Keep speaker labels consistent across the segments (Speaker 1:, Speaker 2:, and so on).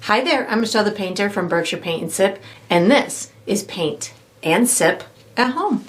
Speaker 1: Hi there, I'm Michelle the Painter from Berkshire Paint and Sip, and this is Paint and Sip at Home.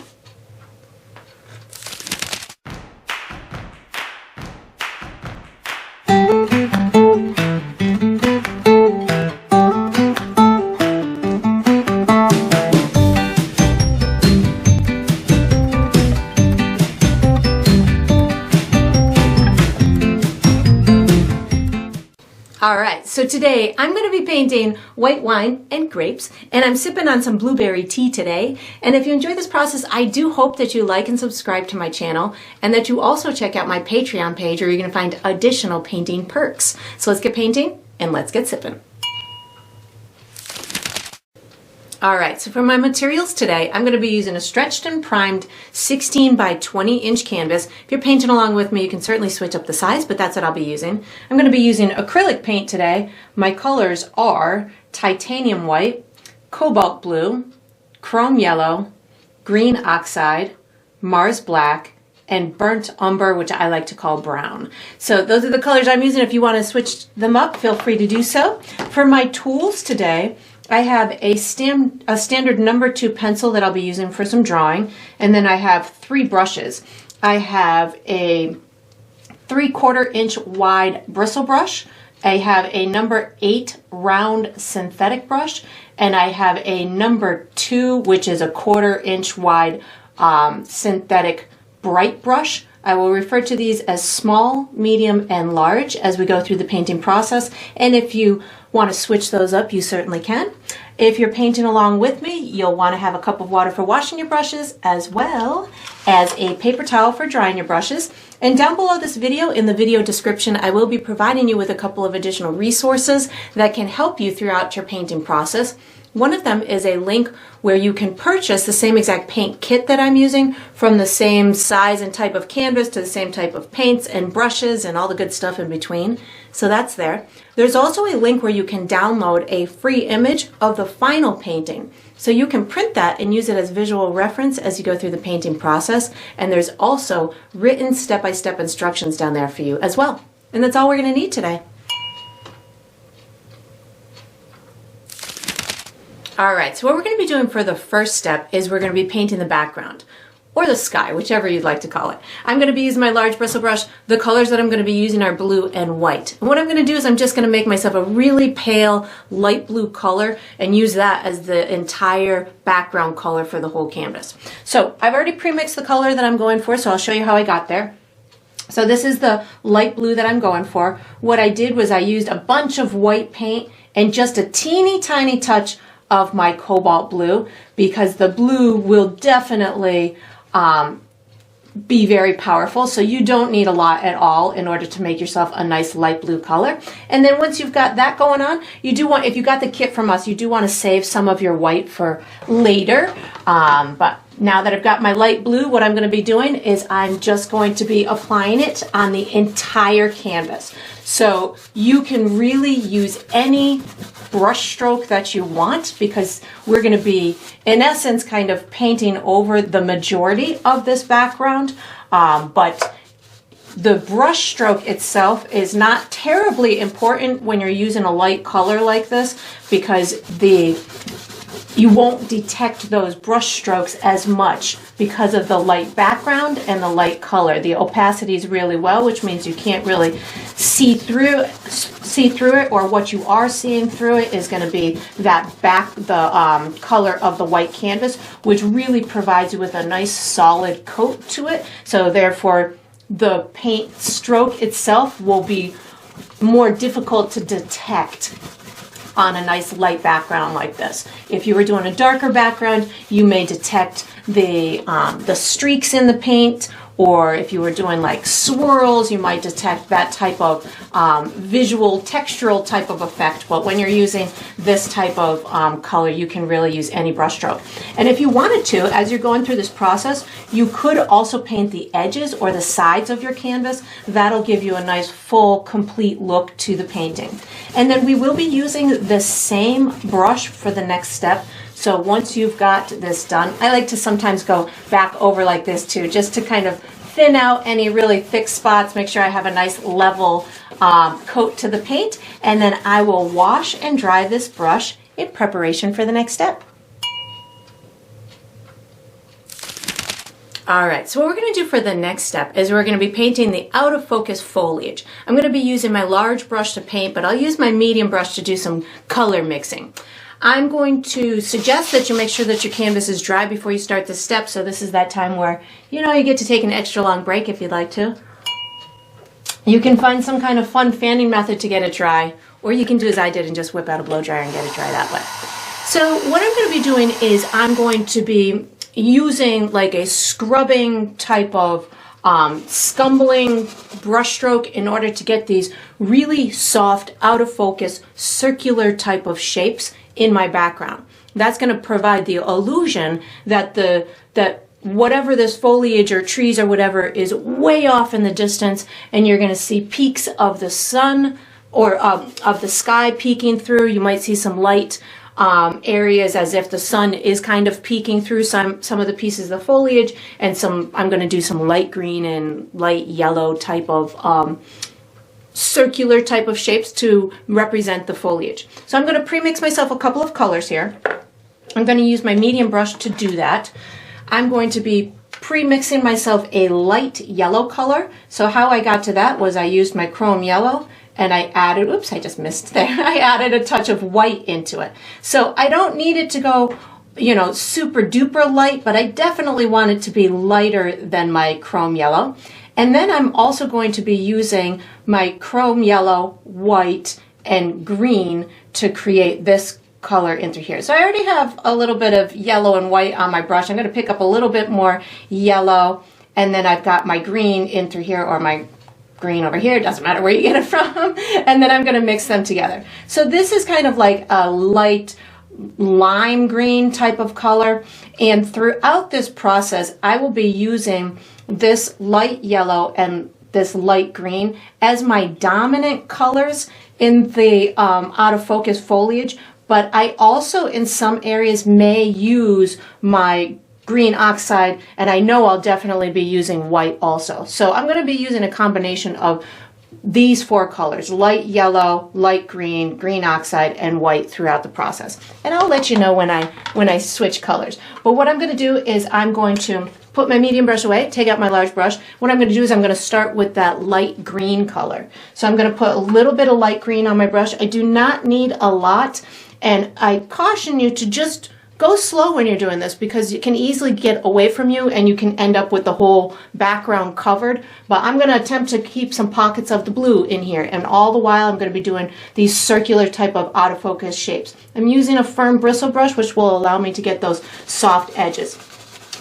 Speaker 1: Alright, so today I'm going to be painting white wine and grapes, and I'm sipping on some blueberry tea today. And if you enjoy this process, I do hope that you like and subscribe to my channel, and that you also check out my Patreon page where you're going to find additional painting perks. So let's get painting and let's get sipping. Alright, so for my materials today, I'm going to be using a stretched and primed 16 by 20 inch canvas. If you're painting along with me, you can certainly switch up the size, but that's what I'll be using. I'm going to be using acrylic paint today. My colors are titanium white, cobalt blue, chrome yellow, green oxide, Mars black, and burnt umber, which I like to call brown. So those are the colors I'm using. If you want to switch them up, feel free to do so. For my tools today, I have a standard number 2 pencil that I'll be using for some drawing, and then I have 3 brushes. I have a 3/4 inch wide bristle brush, I have a number 8 round synthetic brush, and I have a number 2, which is a 1/4 inch wide synthetic bright brush. I will refer to these as small, medium, and large as we go through the painting process. And if you want to switch those up, you certainly can. If you're painting along with me, you'll want to have a cup of water for washing your brushes, as well as a paper towel for drying your brushes. And down below this video, in the video description, I will be providing you with a couple of additional resources that can help you throughout your painting process. One of them is a link where you can purchase the same exact paint kit that I'm using, from the same size and type of canvas to the same type of paints and brushes and all the good stuff in between. So that's there. There's also a link where you can download a free image of the final painting. So you can print that and use it as visual reference as you go through the painting process. And there's also written step-by-step instructions down there for you as well. And that's all we're going to need today. Alright, so what we're going to be doing for the first step is we're going to be painting the background, or the sky, whichever you'd like to call it. I'm going to be using my large bristle brush. The colors that I'm going to be using are blue and white. And what I'm going to do is I'm just going to make myself a really pale light blue color and use that as the entire background color for the whole canvas. So I've already pre-mixed the color that I'm going for, so I'll show you how I got there. So this is the light blue that I'm going for. What I did was I used a bunch of white paint and just a teeny tiny touch of my cobalt blue, because the blue will definitely be very powerful. So you don't need a lot at all in order to make yourself a nice light blue color. And then once you've got that going on, you do want, if you got the kit from us, you do want to save some of your white for later. But now that I've got my light blue, what I'm going to be doing is I'm just going to be applying it on the entire canvas. So you can really use any brush stroke that you want, because we're going to be, in essence, kind of painting over the majority of this background. But the brush stroke itself is not terribly important when you're using a light color like this, because you won't detect those brush strokes as much because of the light background and the light color. The opacity is really well, which means you can't really see through it, or what you are seeing through it is going to be that the color of the white canvas, which really provides you with a nice solid coat to it. So therefore, the paint stroke itself will be more difficult to detect on a nice light background like this. If you were doing a darker background, you may detect the streaks in the paint, or if you were doing like swirls, you might detect that type of visual, textural type of effect. But when you're using this type of color, you can really use any brush stroke. And if you wanted to, as you're going through this process, you could also paint the edges or the sides of your canvas. That'll give you a nice, full, complete look to the painting. And then we will be using the same brush for the next step. So once you've got this done, I like to sometimes go back over like this too, just to kind of thin out any really thick spots, make sure I have a nice level coat to the paint, and then I will wash and dry this brush in preparation for the next step. All right, so what we're going to do for the next step is we're going to be painting the out of focus foliage. I'm going to be using my large brush to paint, but I'll use my medium brush to do some color mixing. I'm going to suggest that you make sure that your canvas is dry before you start this step, so this is that time where, you know, you get to take an extra long break if you'd like to. You can find some kind of fun fanning method to get it dry, or you can do as I did and just whip out a blow dryer and get it dry that way. So what I'm going to be doing is I'm going to be using like a scrubbing type of scumbling brushstroke in order to get these really soft, out of focus, circular type of shapes in my background. That's going to provide the illusion that whatever this foliage or trees or whatever is way off in the distance, and you're going to see peaks of the sun or of the sky peeking through. You might see some light areas as if the sun is kind of peeking through some of the pieces of the foliage, and I'm going to do some light green and light yellow type of circular type of shapes to represent the foliage. So I'm going to pre-mix myself a couple of colors here. I'm going to use my medium brush to do that. I'm going to be pre-mixing myself a light yellow color. So how I got to that was I used my chrome yellow and I added, oops, I just missed there. I added a touch of white into it. So I don't need it to go, you know, super duper light, but I definitely want it to be lighter than my chrome yellow. And then I'm also going to be using my chrome yellow, white, and green to create this color into here. So I already have a little bit of yellow and white on my brush. I'm going to pick up a little bit more yellow, and then I've got my green in through here, or my green over here, doesn't matter where you get it from, and then I'm going to mix them together. So this is kind of like a light lime green type of color, and throughout this process I will be using this light yellow and this light green as my dominant colors in the out of focus foliage, but I also in some areas may use my green oxide, and I know I'll definitely be using white also. So I'm going to be using a combination of these four colors: light yellow, light green, green oxide, and white throughout the process. And I'll let you know when I switch colors. But what I'm going to do is I'm going to put my medium brush away, take out my large brush. What I'm going to do is I'm going to start with that light green color. So I'm going to put a little bit of light green on my brush. I do not need a lot, and I caution you to just go slow when you're doing this, because it can easily get away from you and you can end up with the whole background covered. But I'm going to attempt to keep some pockets of the blue in here, and all the while I'm going to be doing these circular type of out of focus shapes. I'm using a firm bristle brush, which will allow me to get those soft edges.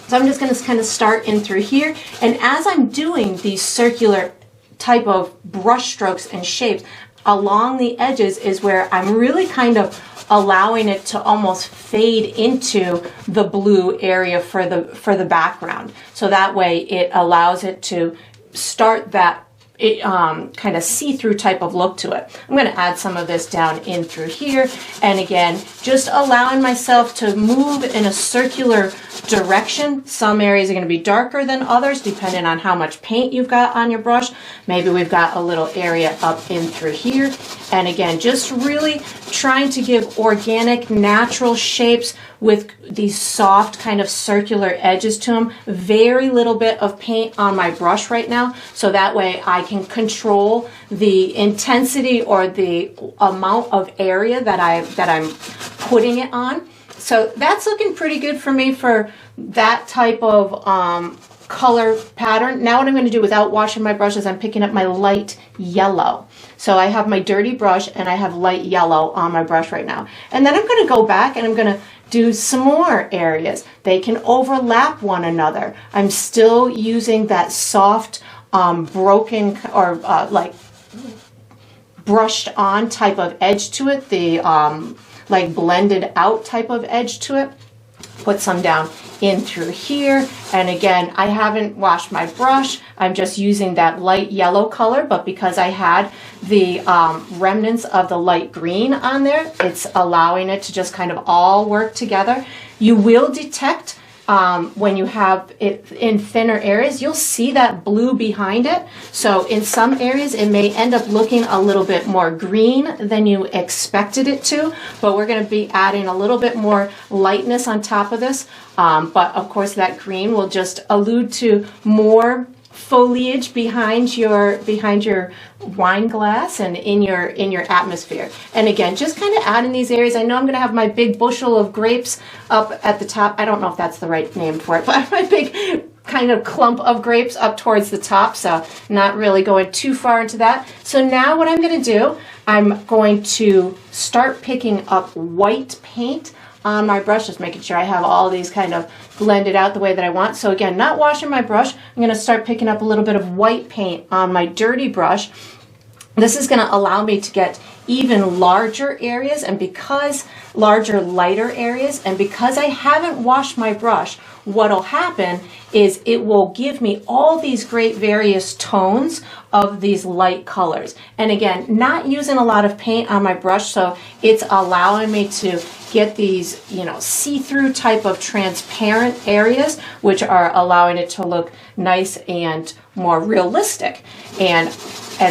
Speaker 1: So I'm just going to kind of start in through here, and as I'm doing these circular type of brush strokes and shapes along the edges is where I'm really kind of allowing it to almost fade into the blue area for the background. So that way it allows it to start that kind of see-through type of look to it. I'm going to add some of this down in through here, and again just allowing myself to move in a circular direction. Some areas are going to be darker than others depending on how much paint you've got on your brush. Maybe we've got a little area up in through here, and again just really trying to give organic, natural shapes with these soft kind of circular edges to them. Very little bit of paint on my brush right now, so that way I can control the intensity or the amount of area that I'm putting it on. So that's looking pretty good for me for that type of color pattern. Now what I'm going to do without washing my brush is I'm picking up my light yellow. So I have my dirty brush and I have light yellow on my brush right now. And then I'm going to go back and I'm going to do some more areas. They can overlap one another. I'm still using that soft broken or like brushed on type of edge to it, the like blended out type of edge to it. Put some down in through here, and again I haven't washed my brush. I'm just using that light yellow color, but because I had the remnants of the light green on there, it's allowing it to just kind of all work together. You will detect when you have it in thinner areas, you'll see that blue behind it. So in some areas, it may end up looking a little bit more green than you expected it to, but we're going to be adding a little bit more lightness on top of this. But of course, that green will just allude to more foliage behind your wine glass and in your atmosphere. And again, just kind of adding these areas. I know I'm going to have my big bushel of grapes up at the top. I don't know if that's the right name for it, but my big kind of clump of grapes up towards the top, so not really going too far into that. So now what I'm going to do, I'm going to start picking up white paint on my brush, just making sure I have all these kind of blended out the way that I want. So again, not washing my brush, I'm going to start picking up a little bit of white paint on my dirty brush. This is going to allow me to get even larger areas, and because larger, lighter areas, and because I haven't washed my brush, what'll happen is it will give me all these great various tones of these light colors. And again, not using a lot of paint on my brush, so it's allowing me to get these, see-through type of transparent areas, which are allowing it to look nice and more realistic and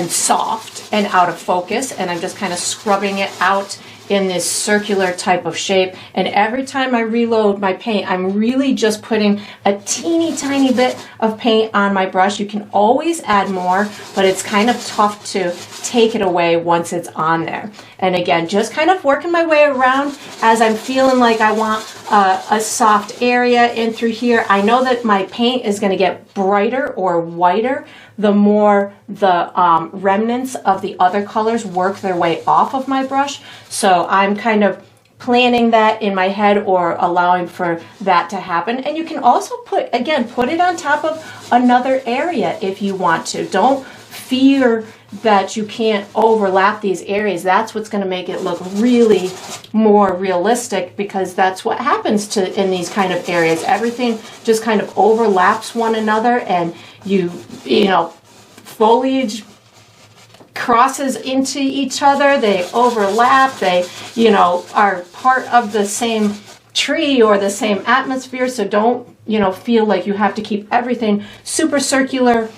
Speaker 1: soft and out of focus. And I'm just kind of scrubbing it out in this circular type of shape. And every time I reload my paint, I'm really just putting a teeny tiny bit of paint on my brush. You can always add more, but it's kind of tough to take it away once it's on there. And again, just kind of working my way around as I'm feeling like I want a soft area in through here. I know that my paint is going to get brighter or whiter the more the remnants of the other colors work their way off of my brush. So I'm kind of planning that in my head or allowing for that to happen. And you can also put it on top of another area if you want to. Don't fear that you can't overlap these areas. That's what's going to make it look really more realistic, because that's what happens in these kind of areas. Everything just kind of overlaps one another, and foliage crosses into each other, they overlap, they, are part of the same tree or the same atmosphere. So don't, feel like you have to keep everything super circular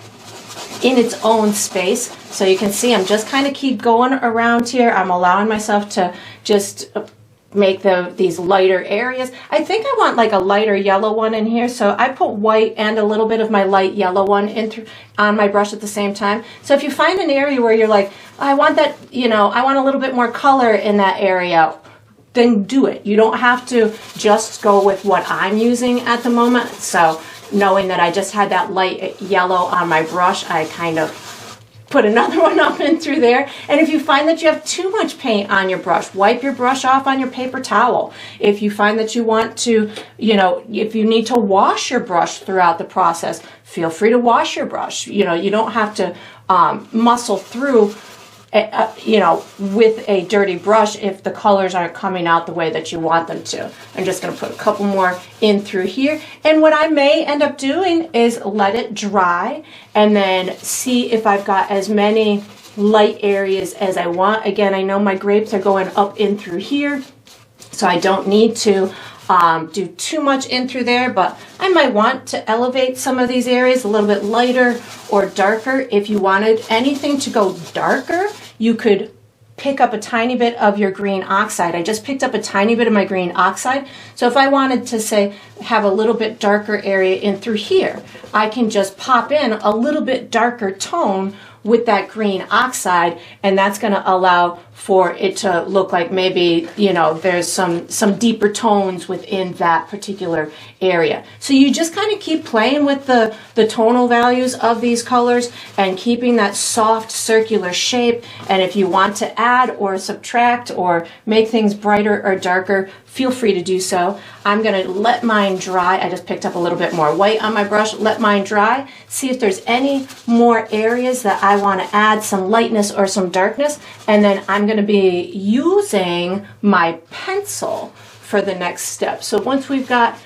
Speaker 1: in its own space. So you can see I'm just kind of keep going around here. I'm allowing myself to just make these lighter areas. I think I want like a lighter yellow one in here, so I put white and a little bit of my light yellow one on my brush at the same time. So if you find an area where you're like, I want that, I want a little bit more color in that area, then do it. You don't have to just go with what I'm using at the moment. So knowing that I just had that light yellow on my brush, I kind of put another one up in through there. And if you find that you have too much paint on your brush, wipe your brush off on your paper towel. If you find that you want to, if you need to wash your brush throughout the process, feel free to wash your brush. You don't have to muscle through with a dirty brush if the colors aren't coming out the way that you want them to. I'm just going to put a couple more in through here. And what I may end up doing is let it dry and then see if I've got as many light areas as I want. Again, I know my grapes are going up in through here, so I don't need to do too much in through there, but I might want to elevate some of these areas a little bit lighter or darker. If you wanted anything to go darker, you could pick up a tiny bit of your green oxide. I just picked up a tiny bit of my green oxide. So if I wanted to say have a little bit darker area in through here, I can just pop in a little bit darker tone with that green oxide, and that's going to allow for it to look like maybe, there's some deeper tones within that particular area. So you just kind of keep playing with the tonal values of these colors and keeping that soft circular shape. And if you want to add or subtract or make things brighter or darker, feel free to do so. I'm going to let mine dry. I just picked up a little bit more white on my brush. Let mine dry. See if there's any more areas that I want to add some lightness or some darkness. And then I'm going to be using my pencil for the next step. So once we've got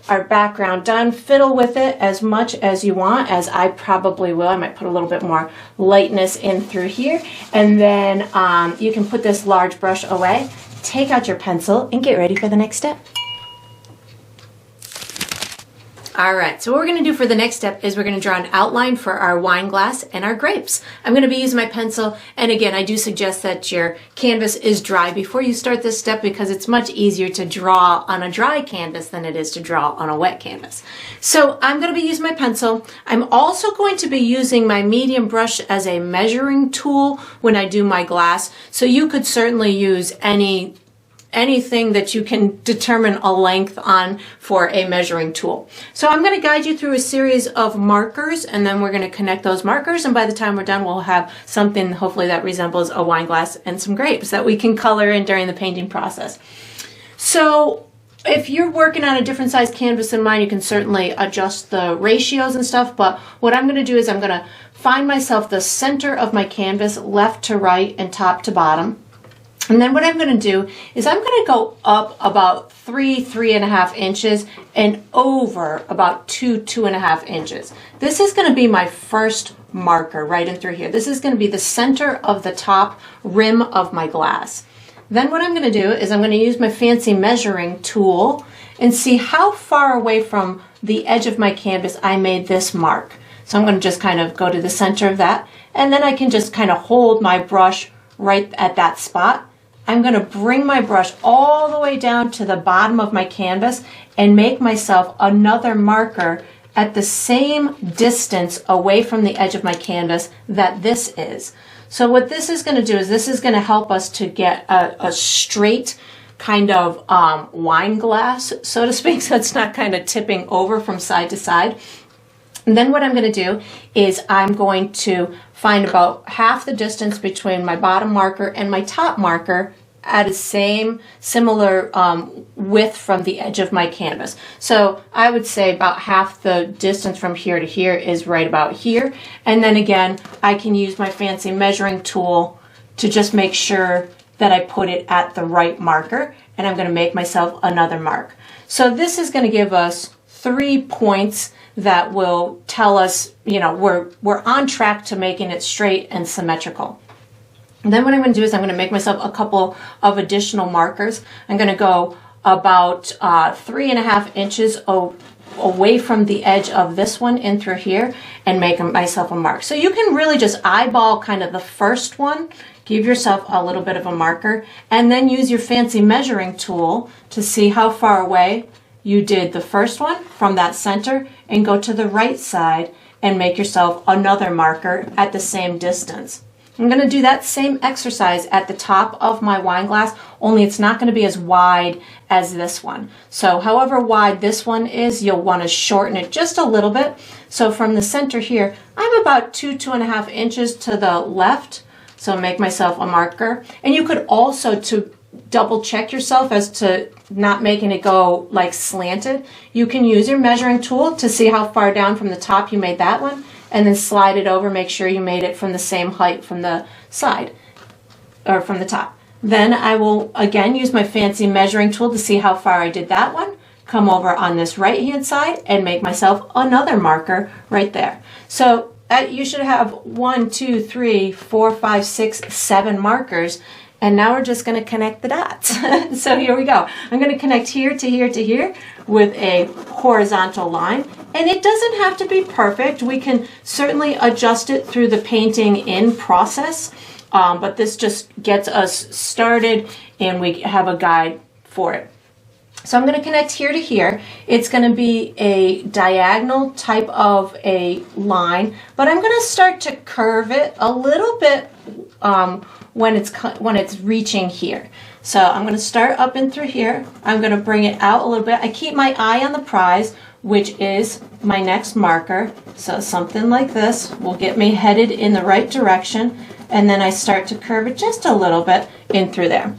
Speaker 1: our background done, fiddle with it as much as you want, as I probably will. I might put a little bit more lightness in through here. And then you can put this large brush away, take out your pencil, and get ready for the next step. All right, so what we're going to do for the next step is we're going to draw an outline for our wine glass and our grapes. I'm going to be using my pencil, and again, I do suggest that your canvas is dry before you start this step because it's much easier to draw on a dry canvas than it is to draw on a wet canvas. So I'm going to be using my pencil. I'm also going to be using my medium brush as a measuring tool when I do my glass. So you could certainly use anything that you can determine a length on for a measuring tool. So I'm going to guide you through a series of markers, and then we're going to connect those markers, and by the time we're done we'll have something hopefully that resembles a wine glass and some grapes that we can color in during the painting process. So if you're working on a different size canvas than mine, you can certainly adjust the ratios and stuff, but what I'm going to do is I'm going to find myself the center of my canvas, left to right and top to bottom. And then what I'm going to do is I'm going to go up about 3.5 inches and over about 2.5 inches. This is going to be my first marker right in through here. This is going to be the center of the top rim of my glass. Then what I'm going to do is I'm going to use my fancy measuring tool and see how far away from the edge of my canvas I made this mark. So I'm going to just kind of go to the center of that, and then I can just kind of hold my brush right at that spot. I'm going to bring my brush all the way down to the bottom of my canvas and make myself another marker at the same distance away from the edge of my canvas that this is. So what this is going to do is this is going to help us to get a straight kind of wine glass, so to speak, so it's not kind of tipping over from side to side. And then what I'm going to do is I'm going to find about half the distance between my bottom marker and my top marker at a similar width from the edge of my canvas. So I would say about half the distance from here to here is right about here. And then again, I can use my fancy measuring tool to just make sure that I put it at the right marker, and I'm going to make myself another mark. So this is going to give us 3 points that will tell us, you know, we're on track to making it straight and symmetrical. And then what I'm going to do is I'm going to make myself a couple of additional markers. I'm going to go about 3.5 inches away from the edge of this one in through here and make myself a mark. So you can really just eyeball kind of the first one, give yourself a little bit of a marker, and then use your fancy measuring tool to see how far away you did the first one from that center, and go to the right side and make yourself another marker at the same distance. I'm going to do that same exercise at the top of my wine glass, only it's not going to be as wide as this one. So however wide this one is, you'll want to shorten it just a little bit. So from the center here, I'm about 2.5 inches to the left. So make myself a marker. And you could also, to double check yourself as to not making it go like slanted, you can use your measuring tool to see how far down from the top you made that one, and then slide it over, make sure you made it from the same height from the side or from the top. Then I will again use my fancy measuring tool to see how far I did that one, come over on this right hand side and make myself another marker right there. So you should have 1, 2, 3, 4, 5, 6, 7 markers. And now we're just going to connect the dots. So here we go. I'm going to connect here to here to here with a horizontal line. And it doesn't have to be perfect. We can certainly adjust it through the painting in process. But this just gets us started and we have a guide for it. So I'm going to connect here to here. It's going to be a diagonal type of a line, but I'm going to start to curve it a little bit when it's reaching here. So I'm going to start up and through here. I'm going to bring it out a little bit. I keep my eye on the prize, which is my next marker. So something like this will get me headed in the right direction, and then I start to curve it just a little bit in through there.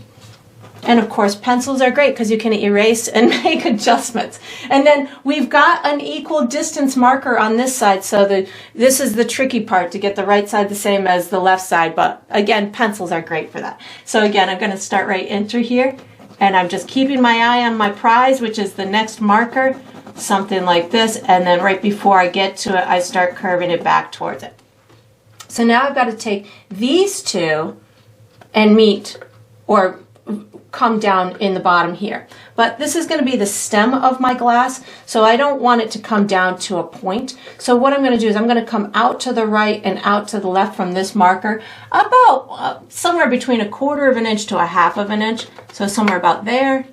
Speaker 1: And of course, pencils are great because you can erase and make adjustments. And then we've got an equal distance marker on this side, so this is the tricky part, to get the right side the same as the left side. But again, pencils are great for that. So again, I'm going to start right in through here, and I'm just keeping my eye on my prize, which is the next marker, something like this. And then right before I get to it, I start curving it back towards it. So now I've got to take these two and meet, or come down in the bottom here. But this is going to be the stem of my glass, so I don't want it to come down to a point. So what I'm going to do is I'm going to come out to the right and out to the left from this marker about somewhere between 1/4 of an inch to 1/2 of an inch. So somewhere about there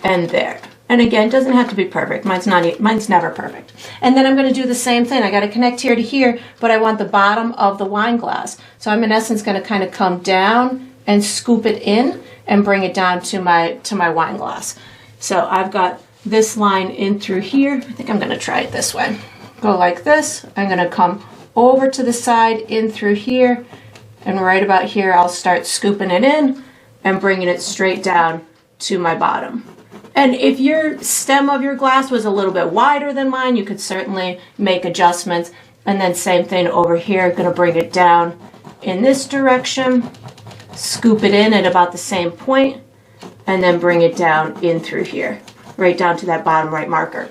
Speaker 1: and there. And again, it doesn't have to be perfect. Mine's never perfect. And then I'm going to do the same thing. I got to connect here to here, but I want the bottom of the wine glass. So I'm in essence going to kind of come down and scoop it in and bring it down to my wine glass. So I've got this line in through here. I think I'm going to try it this way. Go like this. I'm going to come over to the side in through here, and right about here I'll start scooping it in and bringing it straight down to my bottom. And if your stem of your glass was a little bit wider than mine, you could certainly make adjustments. And then same thing over here, going to bring it down in this direction, scoop it in at about the same point, and then bring it down in through here, right down to that bottom right marker.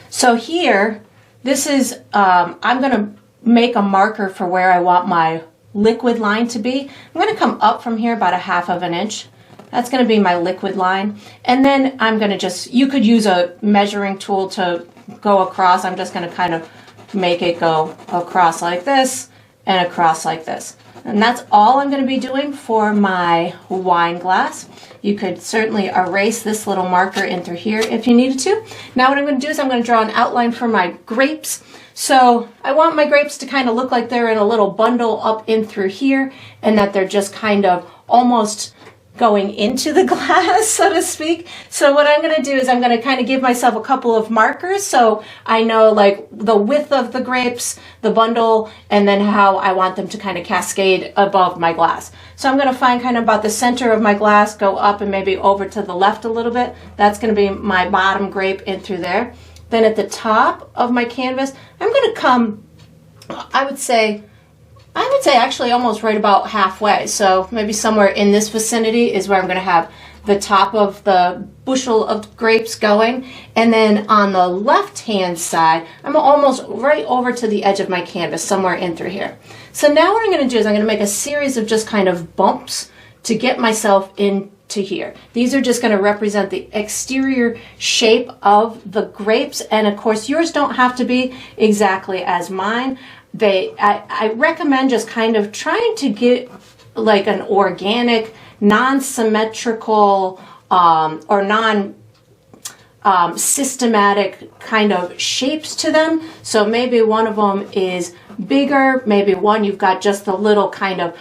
Speaker 1: So here, this is, I'm going to make a marker for where I want my liquid line to be. I'm going to come up from here about 1/2 of an inch. That's going to be my liquid line. And then I'm going to just, you could use a measuring tool to go across. I'm just going to kind of make it go across like this and across like this. And that's all I'm going to be doing for my wine glass. You could certainly erase this little marker in through here if you needed to. Now what I'm going to do is I'm going to draw an outline for my grapes. So I want my grapes to kind of look like they're in a little bundle up in through here, and that they're just kind of almost going into the glass, so to speak. So what I'm going to do is I'm going to kind of give myself a couple of markers so I know like the width of the grapes, the bundle, and then how I want them to kind of cascade above my glass. So I'm going to find kind of about the center of my glass, go up and maybe over to the left a little bit. That's going to be my bottom grape in through there. Then at the top of my canvas, I'm going to come, I would say actually almost right about halfway. So maybe somewhere in this vicinity is where I'm going to have the top of the bushel of grapes going. And then on the left-hand side, I'm almost right over to the edge of my canvas, somewhere in through here. So now what I'm going to do is I'm going to make a series of just kind of bumps to get myself into here. These are just going to represent the exterior shape of the grapes. And of course, yours don't have to be exactly as mine. I recommend just kind of trying to get like an organic, non-symmetrical, or non-systematic kind of shapes to them. So maybe one of them is bigger, maybe one you've got just the little kind of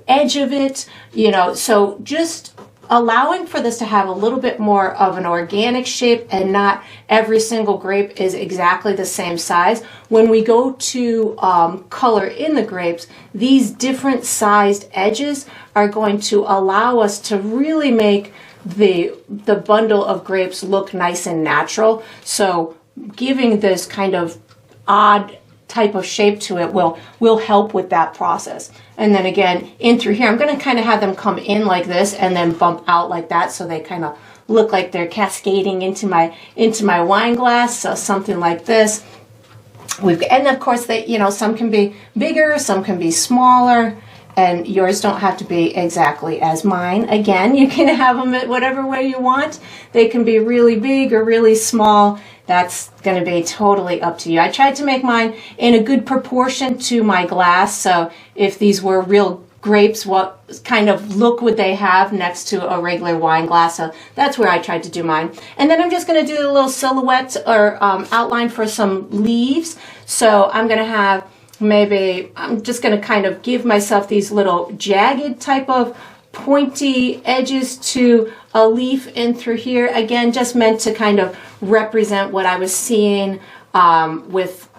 Speaker 1: edge of it, you know, so just allowing for this to have a little bit more of an organic shape and not every single grape is exactly the same size. When we go to color in the grapes, these different sized edges are going to allow us to really make the bundle of grapes look nice and natural. So giving this kind of odd type of shape to it will help with that process. And then again, in through here, I'm going to kind of have them come in like this and then bump out like that, so they kind of look like they're cascading into my wine glass. So something like this. And of course, they, you know, some can be bigger, some can be smaller, and yours don't have to be exactly as mine. Again, you can have them at whatever way you want. They can be really big or really small. That's going to be totally up to you. I tried to make mine in a good proportion to my glass. So if these were real grapes, what kind of look would they have next to a regular wine glass? So that's where I tried to do mine. And then I'm just going to do a little silhouette or outline for some leaves. So I'm going to have maybe, I'm just going to kind of give myself these little jagged type of pointy edges to a leaf in through here. Again, just meant to kind of represent what I was seeing with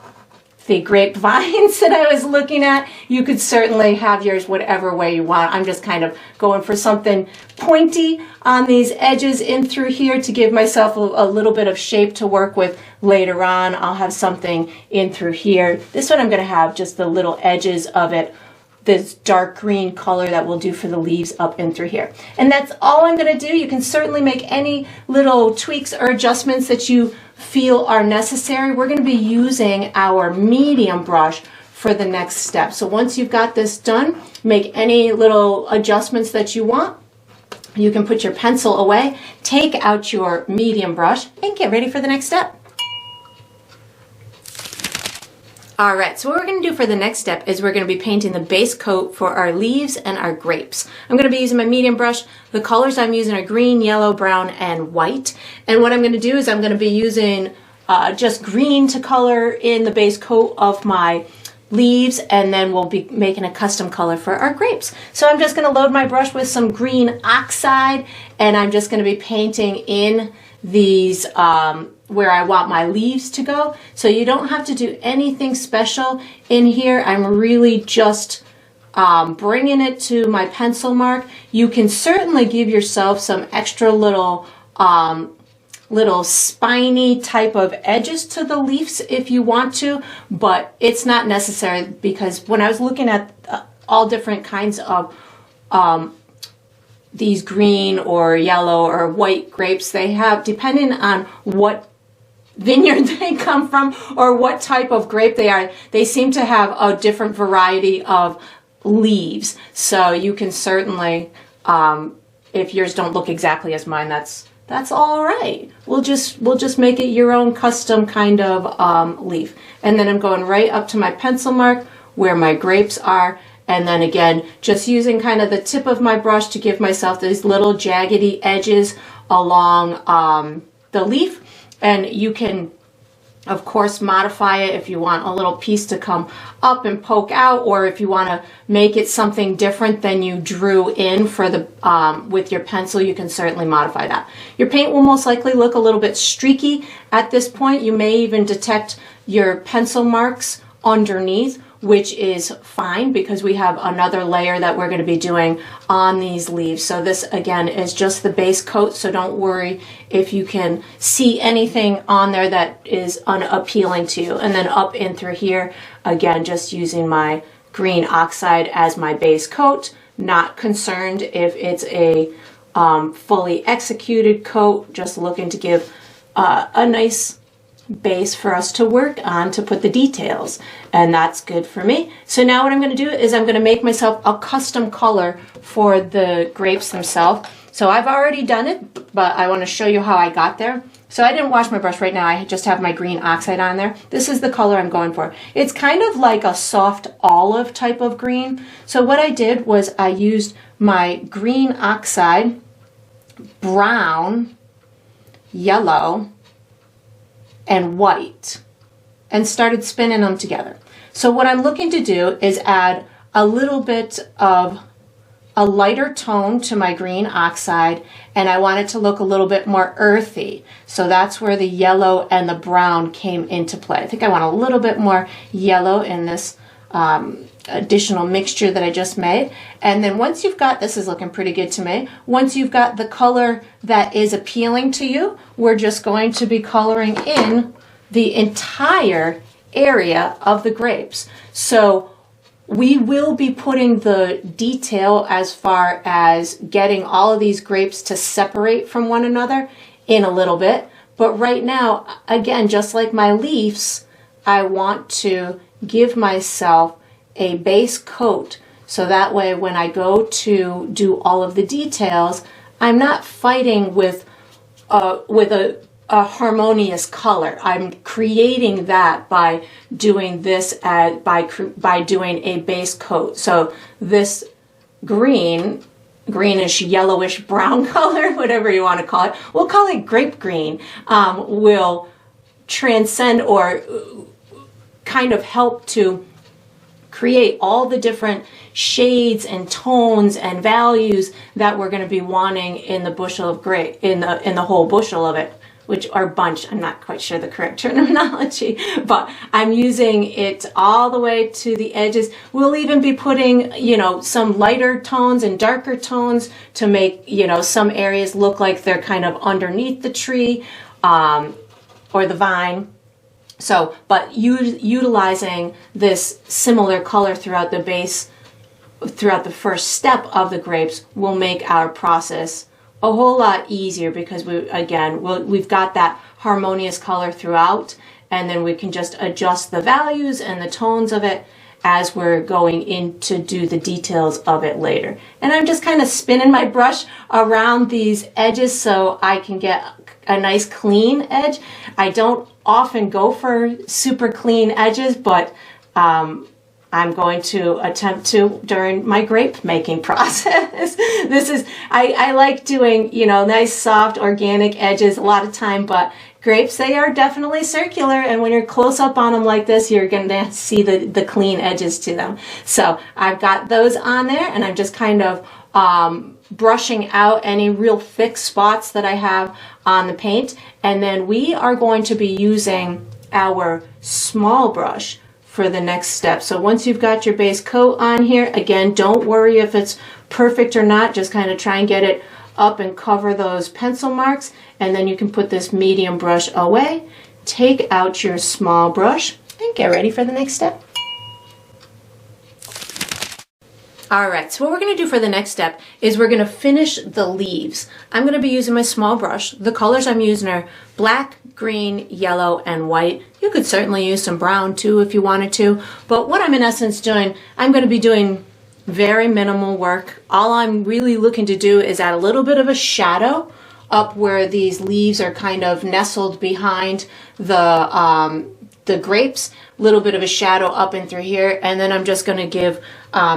Speaker 1: the grapevines that I was looking at. You could certainly have yours whatever way you want. I'm just kind of going for something pointy on these edges in through here to give myself a little bit of shape to work with later on. I'll have something in through here. This one I'm going to have just the little edges of it, this dark green color that we'll do for the leaves up in through here. And that's all I'm going to do. You can certainly make any little tweaks or adjustments that you feel are necessary. We're going to be using our medium brush for the next step. So once you've got this done, make any little adjustments that you want. you can put your pencil away, take out your medium brush, and get ready for the next step. All right, so what we're going to do for the next step is we're going to be painting the base coat for our leaves and our grapes. I'm going to be using my medium brush. The colors I'm using are green, yellow, brown, and white. And what I'm going to do is I'm going to be using just green to color in the base coat of my leaves, and then we'll be making a custom color for our grapes. So I'm just going to load my brush with some green oxide, and I'm just going to be painting in these where I want my leaves to go. So you don't have to do anything special in here. I'm really just bringing it to my pencil mark. You can certainly give yourself some extra little spiny type of edges to the leaves if you want to, but it's not necessary, because when I was looking at all different kinds of these green or yellow or white grapes, they have, depending on what vineyard they come from or what type of grape they are, they seem to have a different variety of leaves. So you can certainly, if yours don't look exactly as mine, that's all right. We'll just make it your own custom kind of leaf. And then I'm going right up to my pencil mark where my grapes are. And then again, just using kind of the tip of my brush to give myself these little jaggedy edges along the leaf. And you can, of course, modify it if you want a little piece to come up and poke out, or if you want to make it something different than you drew in for the with your pencil, you can certainly modify that. Your paint will most likely look a little bit streaky at this point. You may even detect your pencil marks underneath, which is fine because we have another layer that we're going to be doing on these leaves. So this again is just the base coat, so don't worry if you can see anything on there that is unappealing to you. And then up in through here, again, just using my green oxide as my base coat. Not concerned if it's a fully executed coat, just looking to give a nice base for us to work on to put the details, and that's good for me. So now what I'm going to do is I'm going to make myself a custom color for the grapes themselves. So I've already done it, but I want to show you how I got there. So I didn't wash my brush right now. I just have my green oxide on there. This is the color I'm going for. It's kind of like a soft olive type of green. So what I did was I used my green oxide, brown, yellow, and white, and started spinning them together. So what I'm looking to do is add a little bit of a lighter tone to my green oxide, and I want it to look a little bit more earthy. So that's where the yellow and the brown came into play. I think I want a little bit more yellow in this additional mixture that I just made. And then once you've got, this is looking pretty good to me, once you've got the color that is appealing to you, we're just going to be coloring in the entire area of the grapes. So we will be putting the detail as far as getting all of these grapes to separate from one another in a little bit. But right now, again, just like my leaves, I want to give myself a base coat, so that way when I go to do all of the details, I'm not fighting with a harmonious color. I'm creating that by doing this by doing a base coat. So this greenish yellowish brown color, whatever you want to call it, we'll call it grape green, will transcend or kind of help to create all the different shades and tones and values that we're going to be wanting in the bushel of grape, in the whole bushel of it, which are bunch. I'm not quite sure the correct terminology, but I'm using it all the way to the edges. We'll even be putting, some lighter tones and darker tones to make, some areas look like they're kind of underneath the tree or the vine. So, but utilizing this similar color throughout the base, throughout the first step of the grapes, will make our process a whole lot easier, because we've got that harmonious color throughout, and then we can just adjust the values and the tones of it, as we're going in to do the details of it later. And I'm just kind of spinning my brush around these edges so I can get a nice clean edge. I don't often go for super clean edges, but I'm going to attempt to during my grape making process. I like doing, you know, nice soft organic edges a lot of time, but grapes, they are definitely circular, and when you're close up on them like this, you're going to see the clean edges to them. So I've got those on there, and I'm just kind of brushing out any real thick spots that I have on the paint. And then we are going to be using our small brush for the next step. So once you've got your base coat on here, again, don't worry if it's perfect or not, just kind of try and get it up and cover those pencil marks, and then you can put this medium brush away, take out your small brush, and get ready for the next step. Alright, so what we're going to do for the next step is we're going to finish the leaves. I'm going to be using my small brush. The colors I'm using are black, green, yellow, and white. You could certainly use some brown too if you wanted to, but what I'm in essence doing, I'm going to be doing very minimal work. All I'm really looking to do is add a little bit of a shadow up where these leaves are kind of nestled behind the grapes, a little bit of a shadow up and through here, and then I'm just going to give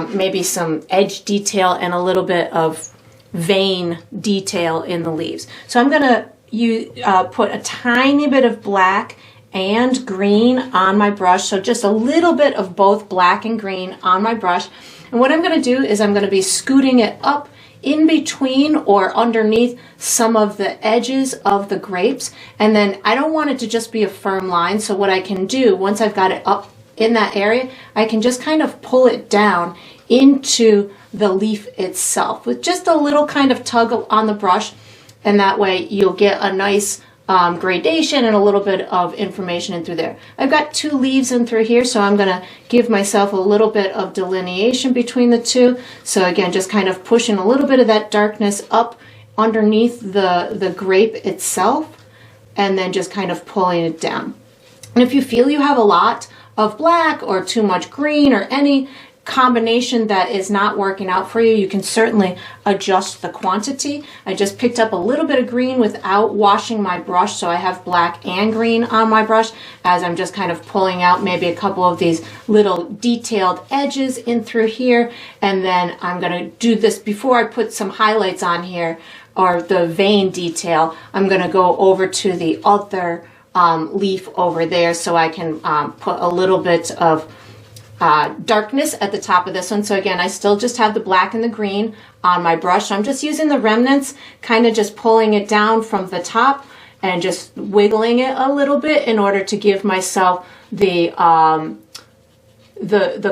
Speaker 1: maybe some edge detail and a little bit of vein detail in the leaves. So I'm going to put a tiny bit of black and green on my brush, so just a little bit of both black and green on my brush. And what I'm going to do is I'm going to be scooting it up in between or underneath some of the edges of the grapes, and then I don't want it to just be a firm line, so what I can do once I've got it up in that area, I can just kind of pull it down into the leaf itself with just a little kind of tug on the brush, and that way you'll get a nice gradation and a little bit of information in through there. I've got two leaves in through here, so I'm going to give myself a little bit of delineation between the two. So again, just kind of pushing a little bit of that darkness up underneath the grape itself, and then just kind of pulling it down. And if you feel you have a lot of black or too much green or any combination that is not working out for you, you can certainly adjust the quantity. I just picked up a little bit of green without washing my brush, so I have black and green on my brush as I'm just kind of pulling out maybe a couple of these little detailed edges in through here. And then I'm going to do this before I put some highlights on here or the vein detail. I'm going to go over to the other leaf over there so I can put a little bit of darkness at the top of this one. So again, I still just have the black and the green on my brush. So I'm just using the remnants, kind of just pulling it down from the top and just wiggling it a little bit in order to give myself the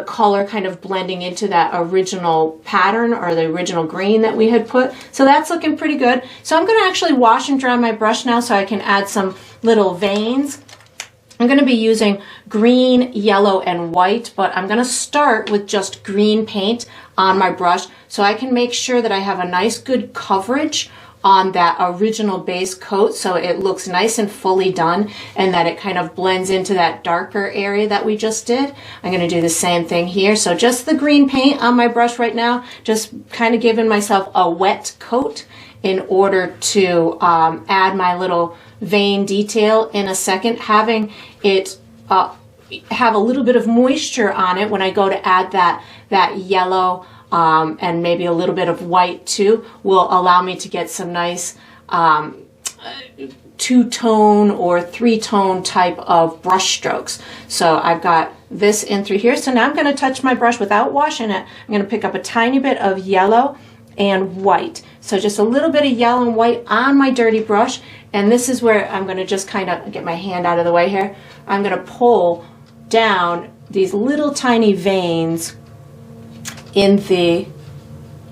Speaker 1: color kind of blending into that original pattern or the original green that we had put. So that's looking pretty good. So I'm going to actually wash and dry my brush now so I can add some little veins. I'm going to be using green, yellow, and white, but I'm going to start with just green paint on my brush so I can make sure that I have a nice good coverage on that original base coat so it looks nice and fully done and that it kind of blends into that darker area that we just did. I'm going to do the same thing here. So just the green paint on my brush right now, just kind of giving myself a wet coat in order to add my little vein detail in a second. Having it have a little bit of moisture on it when I go to add that yellow and maybe a little bit of white too will allow me to get some nice two-tone or three-tone type of brush strokes. So I've got this in through here. So now I'm going to touch my brush without washing it. I'm going to pick up a tiny bit of yellow and white. So just a little bit of yellow and white on my dirty brush. And this is where I'm going to just kind of get my hand out of the way here. I'm going to pull down these little tiny veins in the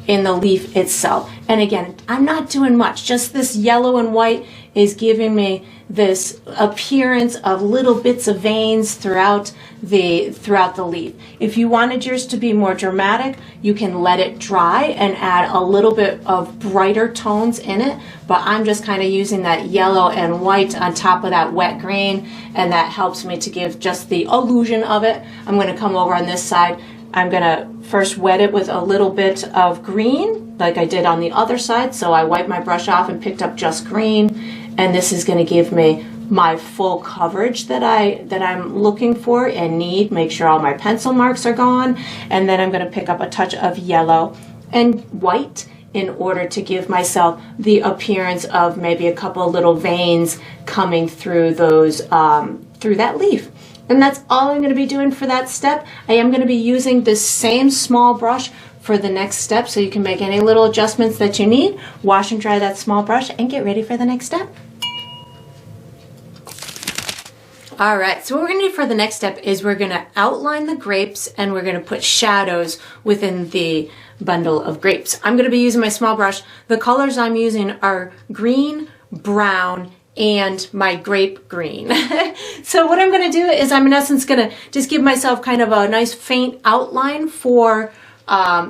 Speaker 1: in the leaf itself. And again, I'm not doing much. Just this yellow and white is giving me this appearance of little bits of veins throughout the leaf. If you wanted yours to be more dramatic, you can let it dry and add a little bit of brighter tones in it, but I'm just kind of using that yellow and white on top of that wet green, and that helps me to give just the illusion of it. I'm going to come over on this side. I'm going to first wet it with a little bit of green like I did on the other side. So I wiped my brush off and picked up just green, and this is going to give me my full coverage that I'm looking for and need. Make sure all my pencil marks are gone, and then I'm going to pick up a touch of yellow and white in order to give myself the appearance of maybe a couple of little veins coming through those through that leaf. And that's all I'm going to be doing for that step. I am going to be using this same small brush for the next step, so you can make any little adjustments that you need. Wash and dry that small brush and get ready for the next step. All right, so what we're going to do for the next step is we're going to outline the grapes, and we're going to put shadows within the bundle of grapes. I'm going to be using my small brush. The colors I'm using are green, brown, and my grape green. So what I'm going to do is I'm in essence going to just give myself kind of a nice faint outline for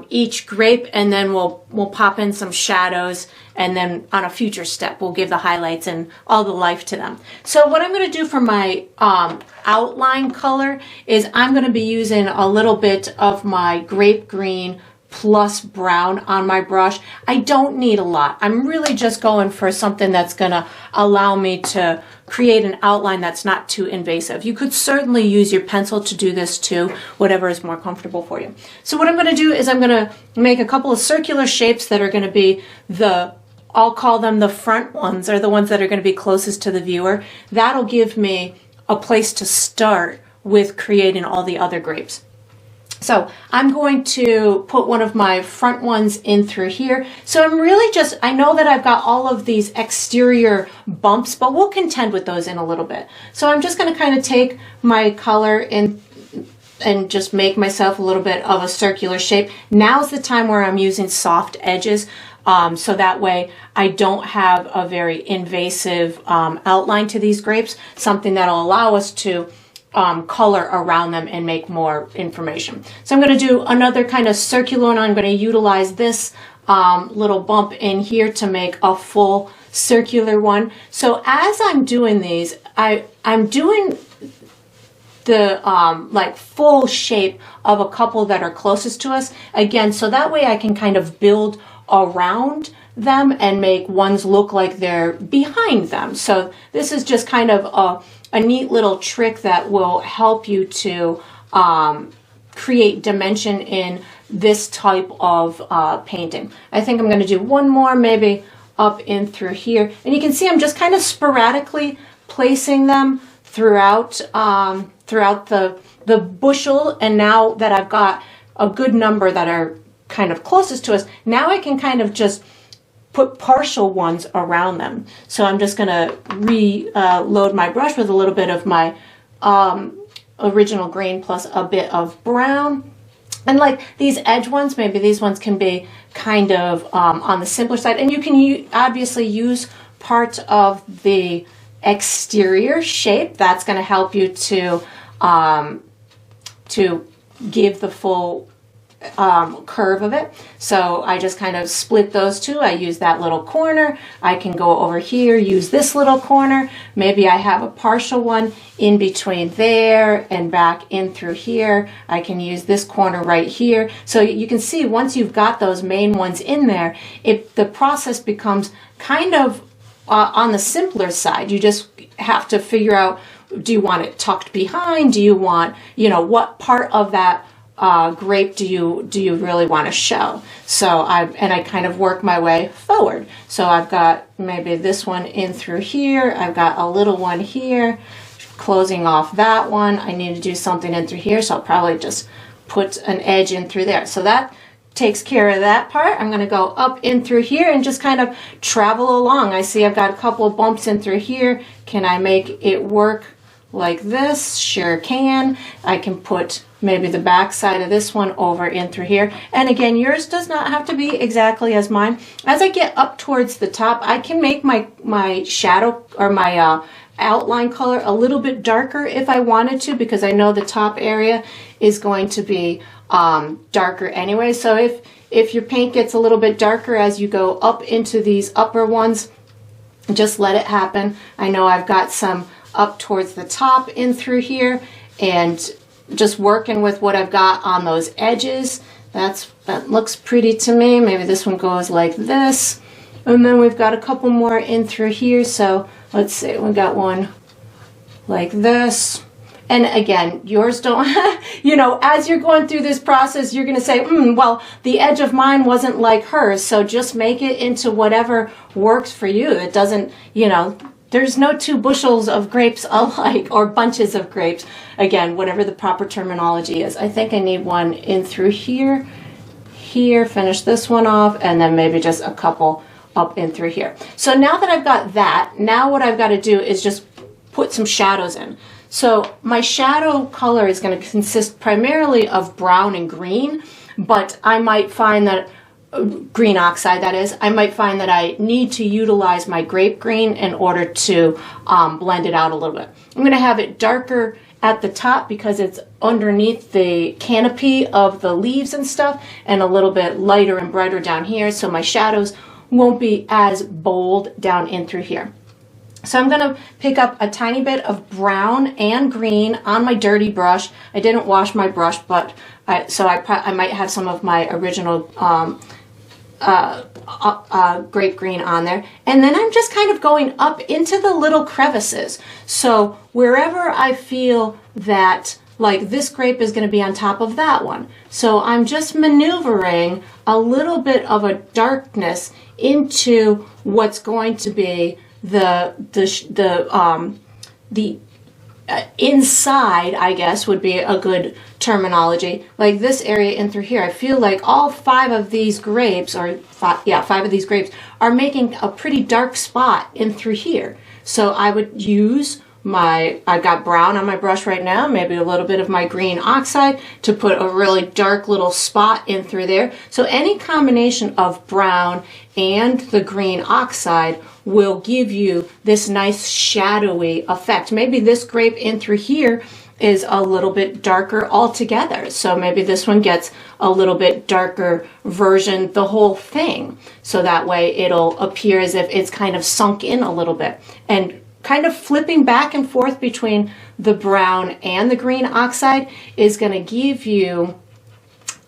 Speaker 1: each grape, and then we'll pop in some shadows, and then on a future step we'll give the highlights and all the life to them. So what I'm going to do for my outline color is I'm going to be using a little bit of my grape green plus brown on my brush. I don't need a lot. I'm really just going for something that's going to allow me to create an outline that's not too invasive. You could certainly use your pencil to do this too, whatever is more comfortable for you. So what I'm going to do is I'm going to make a couple of circular shapes that are going to be I'll call them the front ones, or the ones that are going to be closest to the viewer. That'll give me a place to start with creating all the other grapes. So I'm going to put one of my front ones in through here. So I'm really I know that I've got all of these exterior bumps, but we'll contend with those in a little bit. So I'm just going to kind of take my color and just make myself a little bit of a circular shape. Now's the time where I'm using soft edges, so that way I don't have a very invasive outline to these grapes, something that'll allow us to color around them and make more information. So I'm going to do another kind of circular, and I'm going to utilize this little bump in here to make a full circular one. So as I'm doing these, I'm doing the like full shape of a couple that are closest to us, again, so that way I can kind of build around them and make ones look like they're behind them. So this is just kind of a neat little trick that will help you to create dimension in this type of painting. I think I'm going to do one more, maybe up in through here. And you can see I'm just kind of sporadically placing them throughout the bushel. And now that I've got a good number that are kind of closest to us, now I can kind of just put partial ones around them. So I'm just going to reload my brush with a little bit of my original green plus a bit of brown. And like these edge ones, maybe these ones can be kind of on the simpler side. And you can obviously use part of the exterior shape. That's going to help you to give the full curve of it. So I just kind of split those two. I use that little corner. I can go over here, use this little corner. Maybe I have a partial one in between there and back in through here. I can use this corner right here. So you can see once you've got those main ones in there, the process becomes kind of on the simpler side. You just have to figure out, do you want it tucked behind? Do you want, what part of that grape do you really want to show? So I kind of work my way forward. So I've got maybe this one in through here. I've got a little one here, closing off that one. I need to do something in through here, so I'll probably just put an edge in through there. So that takes care of that part. I'm going to go up in through here and just kind of travel along. I see I've got a couple of bumps in through here. Can I make it work like this, sure can. I can put maybe the back side of this one over in through here. And again, yours does not have to be exactly as mine. As I get up towards the top, I can make my shadow or my outline color a little bit darker if I wanted to, because I know the top area is going to be darker anyway. So if your paint gets a little bit darker as you go up into these upper ones, just let it happen. I know I've got some up towards the top in through here, and just working with what I've got on those edges. That looks pretty to me. Maybe this one goes like this. And then we've got a couple more in through here. So let's see, we got one like this. And again, yours don't, you know, as you're going through this process, you're going to say, well, the edge of mine wasn't like hers. So just make it into whatever works for you. It doesn't, you know, there's no two bushels of grapes alike, or bunches of grapes. Again, whatever the proper terminology is. I think I need one in through here, finish this one off, and then maybe just a couple up in through here. So now that I've got that, now what I've got to do is just put some shadows in. So my shadow color is going to consist primarily of brown and green, but I might find that green oxide, that is, I might find that I need to utilize my grape green in order to blend it out a little bit. I'm going to have it darker at the top because it's underneath the canopy of the leaves and stuff, and a little bit lighter and brighter down here, so my shadows won't be as bold down in through here. So I'm going to pick up a tiny bit of brown and green on my dirty brush. I didn't wash my brush, but I might have some of my original grape green on there. And then I'm just kind of going up into the little crevices. So wherever I feel that like this grape is going to be on top of that one. So I'm just maneuvering a little bit of a darkness into what's going to be the inside, I guess, would be a good terminology. Like this area in through here, I feel like all five of these grapes, five of these grapes are making a pretty dark spot in through here. So I would use I've got brown on my brush right now, maybe a little bit of my green oxide to put a really dark little spot in through there. So any combination of brown and the green oxide will give you this nice shadowy effect. Maybe this grape in through here is a little bit darker altogether. So maybe this one gets a little bit darker version, the whole thing. So that way it'll appear as if it's kind of sunk in a little bit. And kind of flipping back and forth between the brown and the green oxide is going to give you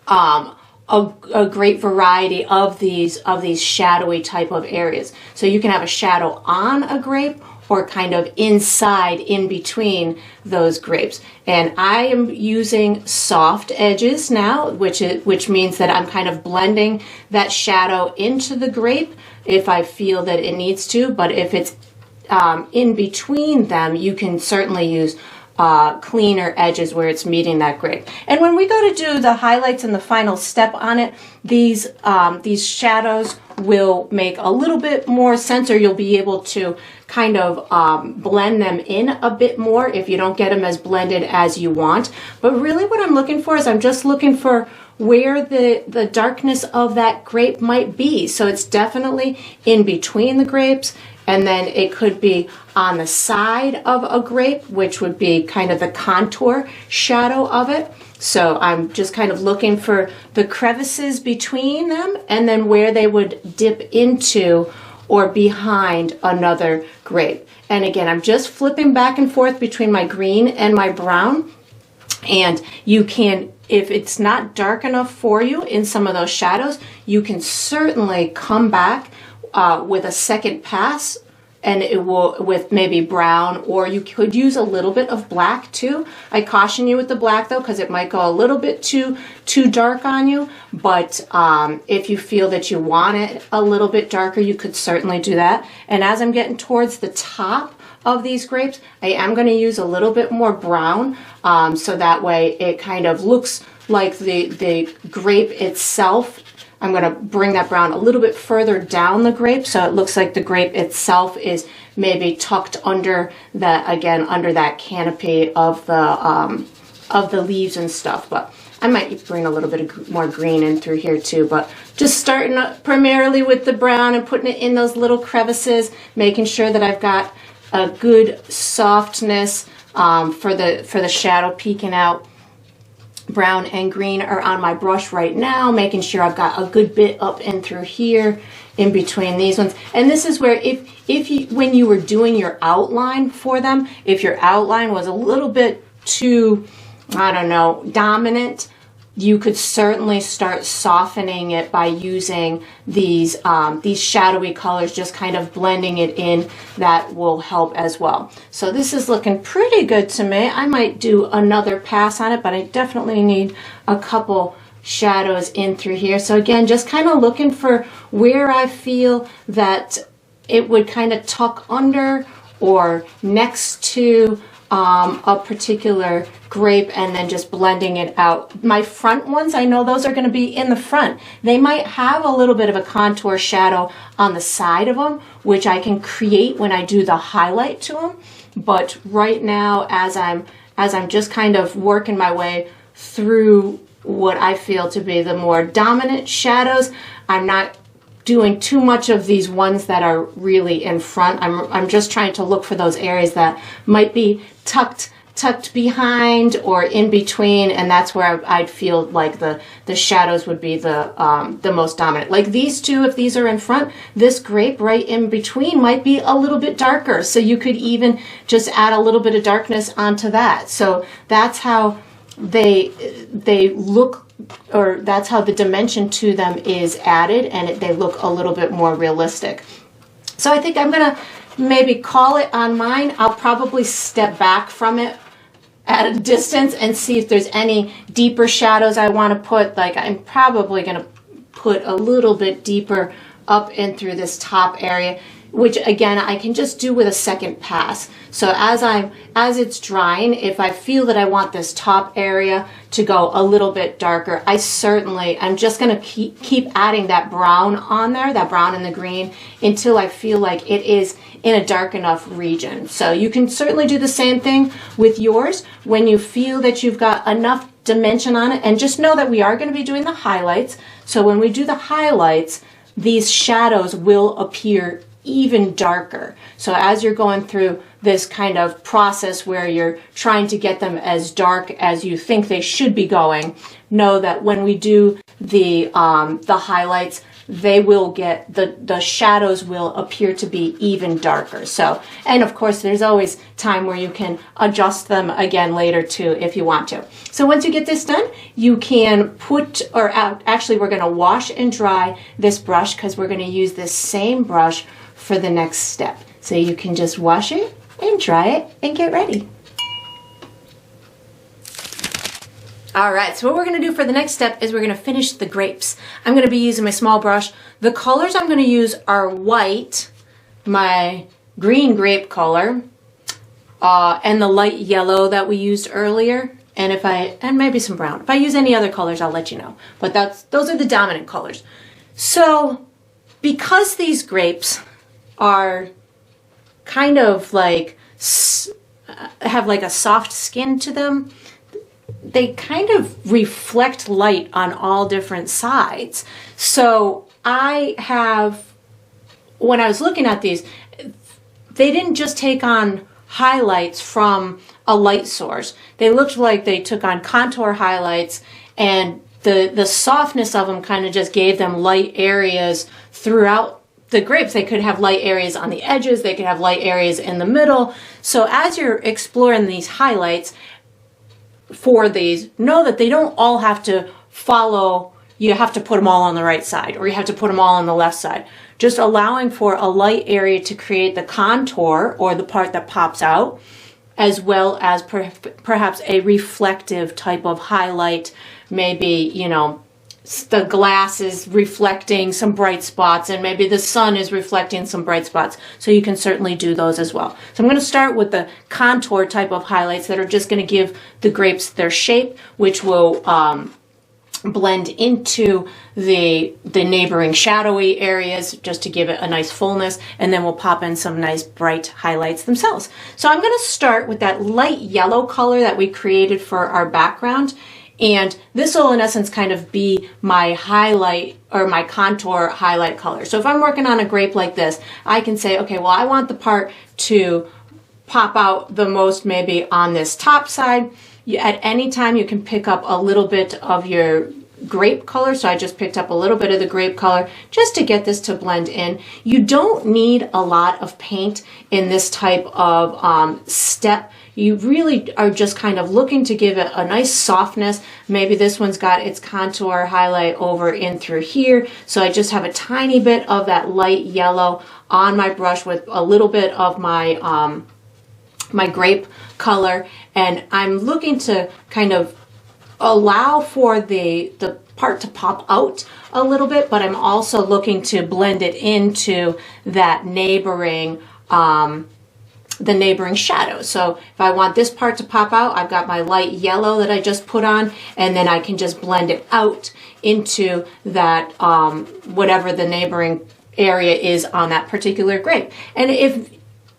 Speaker 1: a great variety of these shadowy type of areas. So you can have a shadow on a grape or kind of inside in between those grapes. And I am using soft edges now, which means that I'm kind of blending that shadow into the grape if I feel that it needs to. But if it's in between them, you can certainly use cleaner edges where it's meeting that grape. And when we go to do the highlights and the final step on it, these shadows will make a little bit more sense, or you'll be able to kind of blend them in a bit more if you don't get them as blended as you want. But really what I'm looking for is I'm just looking for where the darkness of that grape might be. So it's definitely in between the grapes, and then it could be on the side of a grape, which would be kind of the contour shadow of it. So I'm just kind of looking for the crevices between them and then where they would dip into or behind another grape. And again, I'm just flipping back and forth between my green and my brown. And you can, if it's not dark enough for you in some of those shadows, you can certainly come back with a second pass, and it will with maybe brown, or you could use a little bit of black too. I caution you with the black though, because it might go a little bit too dark on you. But if you feel that you want it a little bit darker, you could certainly do that. And as I'm getting towards the top of these grapes, I am going to use a little bit more brown, so that way it kind of looks like the grape itself. I'm going to bring that brown a little bit further down the grape, so it looks like the grape itself is maybe tucked under that, again, under that canopy of the leaves and stuff. But I might bring a little bit of more green in through here too, but just starting primarily with the brown and putting it in those little crevices, making sure that I've got a good softness for the shadow peeking out. Brown and green are on my brush right now, making sure I've got a good bit up and through here in between these ones. And this is where if you, when you were doing your outline for them, if your outline was a little bit too, I don't know, dominant, you could certainly start softening it by using these shadowy colors, just kind of blending it in. That will help as well. So this is looking pretty good to me. I might do another pass on it, but I definitely need a couple shadows in through here. So again, just kind of looking for where I feel that it would kind of tuck under or next to a particular grape, and then just blending it out. My front ones, I know those are going to be in the front. They might have a little bit of a contour shadow on the side of them, which I can create when I do the highlight to them. But right now, as I'm just kind of working my way through what I feel to be the more dominant shadows, I'm not doing too much of these ones that are really in front. I'm just trying to look for those areas that might be tucked behind or in between, and that's where I'd feel like the shadows would be the most dominant. Like these two, if these are in front, this grape right in between might be a little bit darker, so you could even just add a little bit of darkness onto that. So that's how they look, or that's how the dimension to them is added, and they look a little bit more realistic. So I think I'm gonna maybe call it on mine. I'll probably step back from it at a distance and see if there's any deeper shadows I want to put. Like I'm probably gonna put a little bit deeper up in through this top area, which again I can just do with a second pass. So as it's drying, if I feel that I want this top area to go a little bit darker, I'm just going to keep adding that brown on there, that brown and the green, until I feel like it is in a dark enough region. So you can certainly do the same thing with yours when you feel that you've got enough dimension on it. And just know that we are going to be doing the highlights. So when we do the highlights, these shadows will appear even darker. So as you're going through this kind of process where you're trying to get them as dark as you think they should be going, know that when we do the highlights, they will get, the shadows will appear to be even darker. So, and of course there's always time where you can adjust them again later too if you want to. So once you get this done, you can actually we're going to wash and dry this brush, because we're going to use this same brush for the next step. So you can just wash it and dry it and get ready. All right, so what we're gonna do for the next step is we're gonna finish the grapes. I'm gonna be using my small brush. The colors I'm gonna use are white, my green grape color, and the light yellow that we used earlier, and maybe some brown. If I use any other colors, I'll let you know. But those are the dominant colors. So because these grapes are kind of like, have like a soft skin to them, they kind of reflect light on all different sides. So when I was looking at these, they didn't just take on highlights from a light source. They looked like they took on contour highlights, and the softness of them kind of just gave them light areas throughout the grapes. They could have light areas on the edges, they could have light areas in the middle. So as you're exploring these highlights for these, know that they don't all have to follow, you have to put them all on the right side, or you have to put them all on the left side. Just allowing for a light area to create the contour, or the part that pops out, as well as perhaps a reflective type of highlight. Maybe, you know, the glass is reflecting some bright spots, and maybe the sun is reflecting some bright spots. So you can certainly do those as well. So I'm going to start with the contour type of highlights that are just going to give the grapes their shape, which will blend into the neighboring shadowy areas just to give it a nice fullness, and then we'll pop in some nice bright highlights themselves. So I'm going to start with that light yellow color that we created for our background, and this will in essence kind of be my highlight or my contour highlight color. So if I'm working on a grape like this, I can say, okay, well, I want the part to pop out the most maybe on this top side. At any time you can pick up a little bit of your grape color. So I just picked up a little bit of the grape color just to get this to blend in. You don't need a lot of paint in this type of step. You really are just kind of looking to give it a nice softness. Maybe this one's got its contour highlight over in through here. So I just have a tiny bit of that light yellow on my brush with a little bit of my my grape color, and I'm looking to kind of allow for the part to pop out a little bit, but I'm also looking to blend it into that neighboring the neighboring shadows. So if I want this part to pop out, I've got my light yellow that I just put on, and then I can just blend it out into that whatever the neighboring area is on that particular grape. And if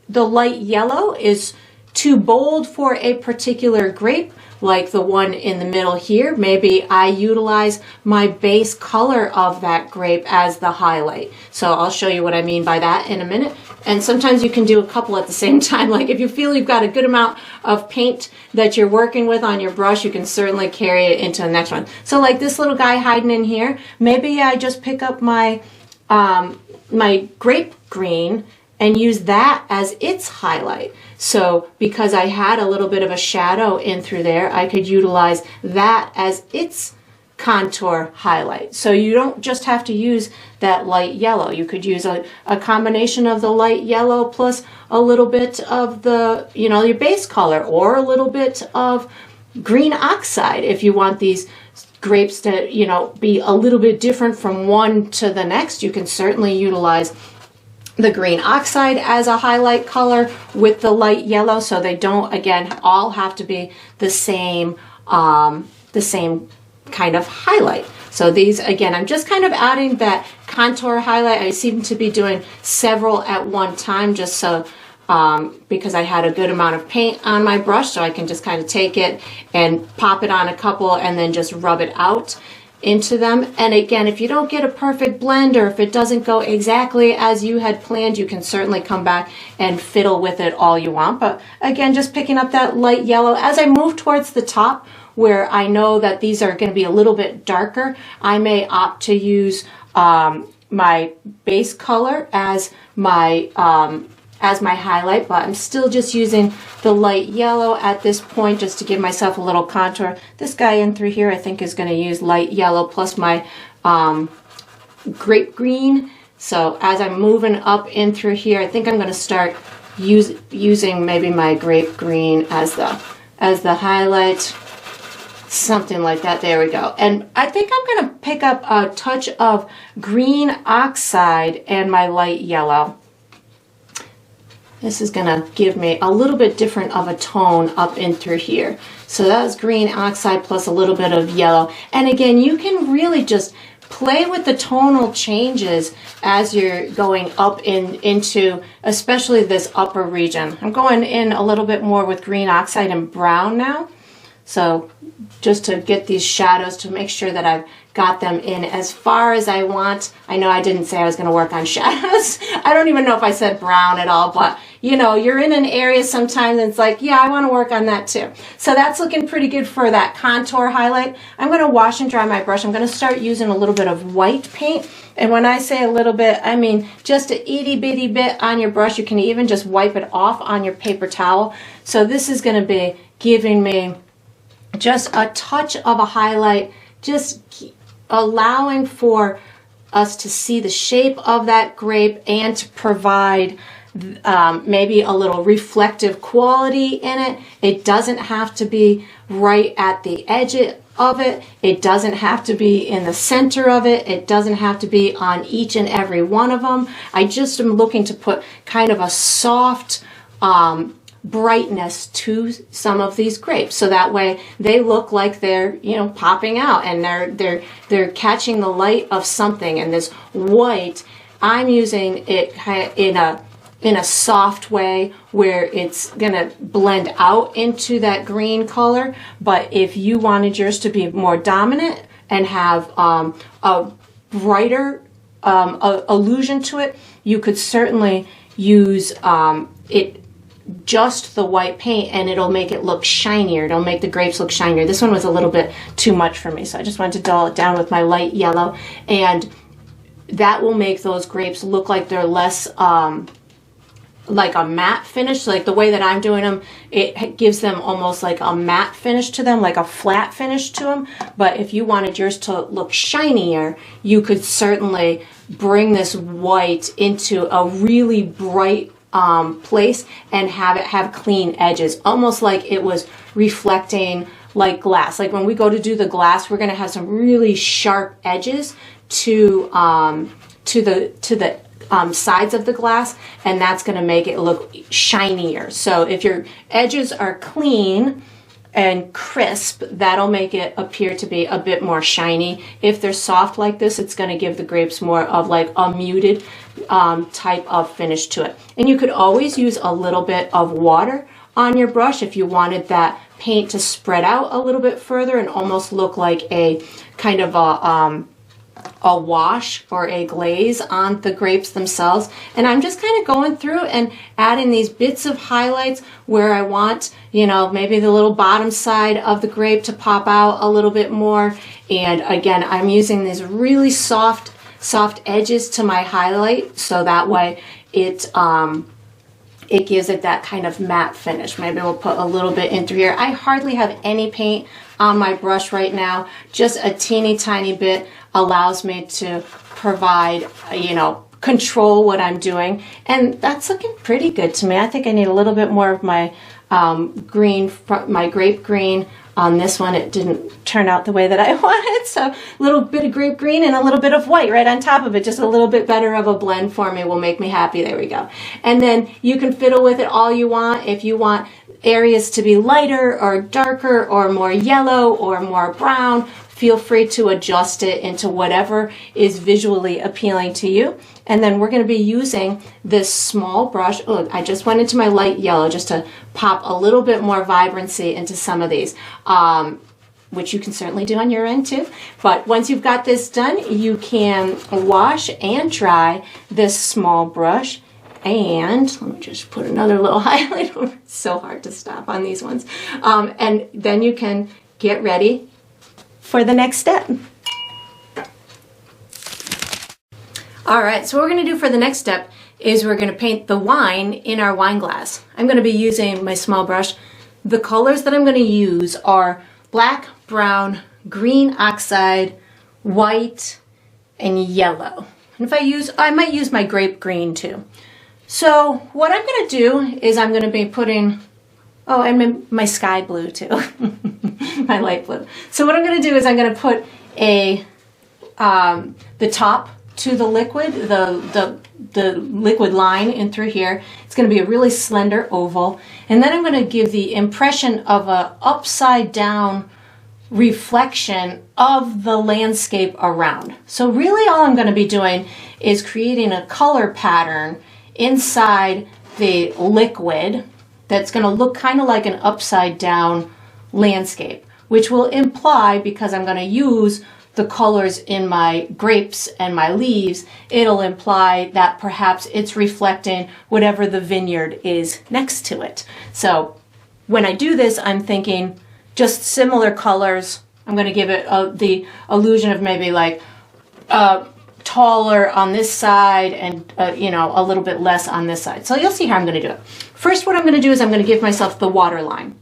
Speaker 1: the light yellow is too bold for a particular grape, like the one in the middle here, maybe I utilize my base color of that grape as the highlight. So I'll show you what I mean by that in a minute. And sometimes you can do a couple at the same time. Like if you feel you've got a good amount of paint that you're working with on your brush, you can certainly carry it into the next one. So like this little guy hiding in here, maybe I just pick up my my grape green and use that as its highlight. So because I had a little bit of a shadow in through there, I could utilize that as its contour highlight. So you don't just have to use that light yellow. You could use a combination of the light yellow plus a little bit of the, you know, your base color, or a little bit of green oxide if you want these grapes to, you know, be a little bit different from one to the next. You can certainly utilize the green oxide as a highlight color with the light yellow, so they don't, again, all have to be the same kind of highlight. So these, again, I'm just kind of adding that contour highlight. I seem to be doing several at one time, just so because I had a good amount of paint on my brush, so I can just kind of take it and pop it on a couple and then just rub it out into them. And again, if you don't get a perfect blend, or if it doesn't go exactly as you had planned, you can certainly come back and fiddle with it all you want. But again, just picking up that light yellow as I move towards the top, where I know that these are going to be a little bit darker, I may opt to use my base color as my highlight, but I'm still just using the light yellow at this point just to give myself a little contour. This guy in through here I think is going to use light yellow plus my grape green. So as I'm moving up in through here, I think I'm going to start using maybe my grape green as the highlight. Something like that. There we go. And I think I'm going to pick up a touch of green oxide and my light yellow. This is going to give me a little bit different of a tone up in through here. So that's green oxide plus a little bit of yellow. And again, you can really just play with the tonal changes as you're going up into especially this upper region. I'm going in a little bit more with green oxide and brown now. So just to get these shadows, to make sure that I've got them in as far as I want. I know I didn't say I was going to work on shadows. I don't even know if I said brown at all, but you know, you're in an area sometimes and it's like, yeah, I want to work on that too. So that's looking pretty good for that contour highlight. I'm going to wash and dry my brush. I'm going to start using a little bit of white paint. And when I say a little bit, I mean just a itty bitty bit on your brush. You can even just wipe it off on your paper towel. So this is going to be giving me just a touch of a highlight, just allowing for us to see the shape of that grape and to provide maybe a little reflective quality in it. It doesn't have to be right at the edge of it. It doesn't have to be in the center of it. It doesn't have to be on each and every one of them. I just am looking to put kind of a soft brightness to some of these grapes, so that way they look like they're, you know, popping out and they're catching the light of something. And this white, I'm using it in a soft way where it's gonna blend out into that green color. But if you wanted yours to be more dominant and have a brighter illusion to it, you could certainly use it just the white paint, and it'll make it look shinier. It'll make the grapes look shinier. This one was a little bit too much for me, so I just wanted to dull it down with my light yellow, and that will make those grapes look like they're less like a matte finish. Like the way that I'm doing them, it gives them almost like a matte finish to them, like a flat finish to them. But if you wanted yours to look shinier, you could certainly bring this white into a really bright place and have it have clean edges, almost like it was reflecting like glass. Like when we go to do the glass, we're going to have some really sharp edges to the sides of the glass, and that's going to make it look shinier. So if your edges are clean and crisp, that'll make it appear to be a bit more shiny. If they're soft like this, it's going to give the grapes more of like a muted type of finish to it. And you could always use a little bit of water on your brush if you wanted that paint to spread out a little bit further and almost look like a kind of a wash or a glaze on the grapes themselves. And I'm just kind of going through and adding these bits of highlights where I want, you know, maybe the little bottom side of the grape to pop out a little bit more. And again, I'm using these really soft edges to my highlight, so that way it gives it that kind of matte finish. Maybe we'll put a little bit in through here. I hardly have any paint on my brush right now. Just a teeny tiny bit allows me to provide, you know, control what I'm doing. And that's looking pretty good to me. I think I need a little bit more of my green, my grape green on this one. It didn't turn out the way that I wanted, so a little bit of grape green and a little bit of white right on top of it. Just a little bit better of a blend for me will make me happy. There we go. And then you can fiddle with it all you want. If you want areas to be lighter or darker or more yellow or more brown, feel free to adjust it into whatever is visually appealing to you. And then we're going to be using this small brush. Oh, I just went into my light yellow just to pop a little bit more vibrancy into some of these, which you can certainly do on your end too. But once you've got this done, you can wash and dry this small brush. And let me just put another little highlight over. It's so hard to stop on these ones. And then you can get ready for the next step. All right, so what we're going to do for the next step is we're going to paint the wine in our wine glass. I'm going to be using my small brush. The colors that I'm going to use are black, brown, green oxide, white, and yellow. And if I might use my grape green too. So what I'm going to do is I'm going to be putting, oh, and my sky blue too, my light blue. So what I'm going to do is I'm going to put the top to the liquid, the liquid line in through here. It's going to be a really slender oval. And then I'm going to give the impression of a upside down reflection of the landscape around. So really all I'm going to be doing is creating a color pattern inside the liquid that's going to look kind of like an upside down landscape, which will imply, because I'm going to use the colors in my grapes and my leaves, it'll imply that perhaps it's reflecting whatever the vineyard is next to it. So when I do this, I'm thinking just similar colors. I'm going to give it the illusion of maybe like taller on this side and you know, a little bit less on this side. So you'll see how I'm going to do it. First, what I'm going to do is I'm going to give myself the water line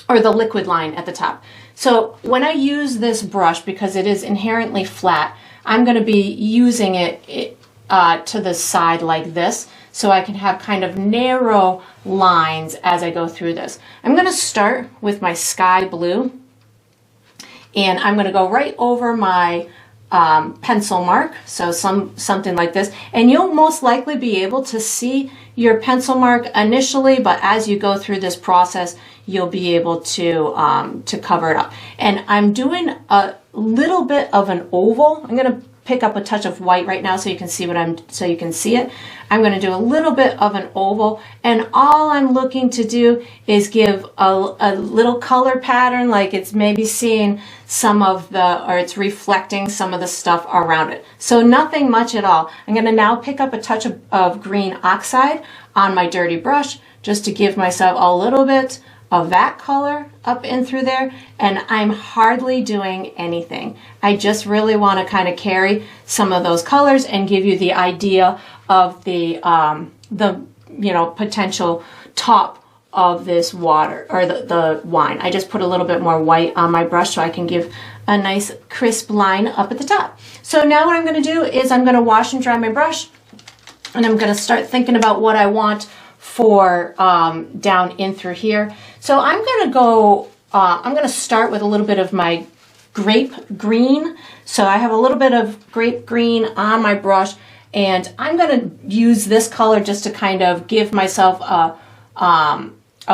Speaker 1: or the liquid line at the top. So when I use this brush, because it is inherently flat, I'm going to be using it to the side like this, so I can have kind of narrow lines as I go through this. I'm going to start with my sky blue, and I'm going to go right over my pencil mark, so something like this, and you'll most likely be able to see your pencil mark initially, but as you go through this process, you'll be able to cover it up. And I'm doing a little bit of an oval. I'm going to pick up a touch of white right now so you can see it. I'm going to do a little bit of an oval, and all I'm looking to do is give a little color pattern, like it's maybe seeing some of or it's reflecting some of the stuff around it. So nothing much at all. I'm going to now pick up a touch of green oxide on my dirty brush just to give myself a little bit of that color up in through there, and I'm hardly doing anything. I just really want to kind of carry some of those colors and give you the idea of the potential top of this water or the wine. I just put a little bit more white on my brush so I can give a nice crisp line up at the top. So now what I'm going to do is I'm going to wash and dry my brush, and I'm going to start thinking about what I want for down in through here. So I'm going to start with a little bit of my grape green. So I have a little bit of grape green on my brush, and I'm going to use this color just to kind of give myself a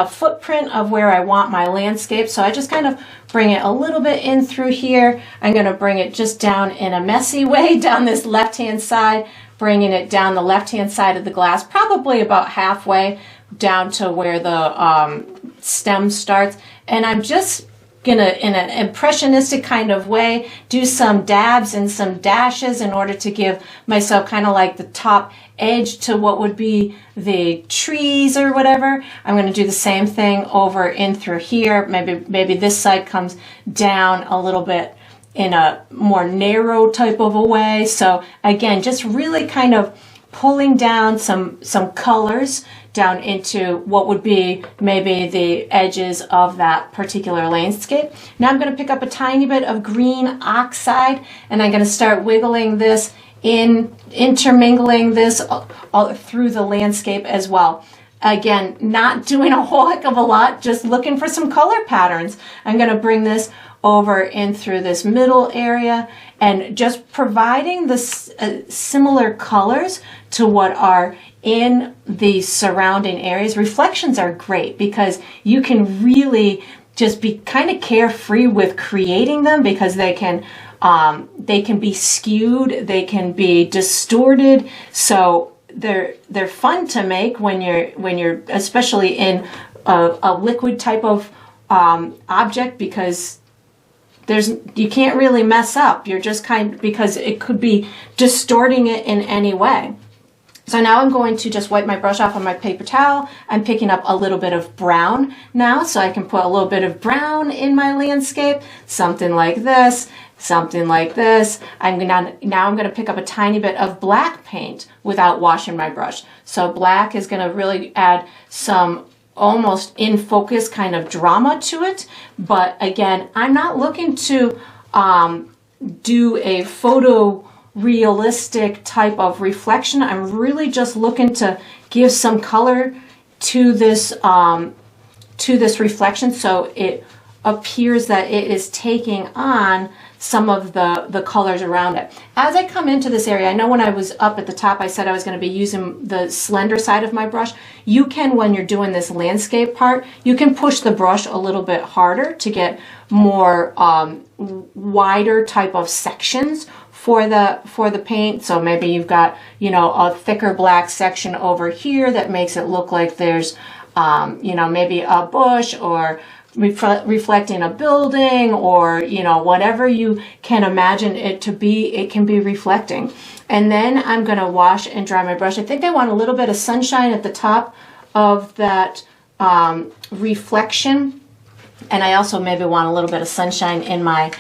Speaker 1: footprint of where I want my landscape. So I just kind of bring it a little bit in through here. I'm going to bring it just down in a messy way down this left-hand side, bringing it down the left-hand side of the glass, probably about halfway down to where the stem starts. And I'm just gonna, in an impressionistic kind of way, do some dabs and some dashes in order to give myself kind of like the top edge to what would be the trees or whatever. I'm going to do the same thing over in through here. Maybe this side comes down a little bit in a more narrow type of a way. So again, just really kind of pulling down some colors down into what would be maybe the edges of that particular landscape. Now I'm going to pick up a tiny bit of green oxide, and I'm going to start wiggling this intermingling this all through the landscape as well. Again, not doing a whole heck of a lot, just looking for some color patterns. I'm going to bring this over in through this middle area and just providing this similar colors to what are in the surrounding areas. Reflections are great because you can really just be kind of carefree with creating them, because they can be skewed, they can be distorted. So they're fun to make when you're especially in a liquid type of object, because you can't really mess up. You're just because it could be distorting it in any way. So now I'm going to just wipe my brush off on my paper towel. I'm picking up a little bit of brown now, so I can put a little bit of brown in my landscape, something like this, something like this. Now I'm going to pick up a tiny bit of black paint without washing my brush. So black is going to really add some almost in focus kind of drama to it. But again, I'm not looking to do a photorealistic type of reflection. I'm really just looking to give some color to this reflection, so it appears that it is taking on some of the colors around it. As I come into this area, I know when I was up at the top I said I was going to be using the slender side of my brush. You can, when you're doing this landscape part, you can push the brush a little bit harder to get more wider type of sections for the paint. So maybe you've got, a thicker black section over here that makes it look like there's maybe a bush or reflecting a building, or whatever you can imagine it to be, it can be reflecting. And then I'm going to wash and dry my brush. I think I want a little bit of sunshine at the top of that reflection, and I also maybe want a little bit of sunshine in my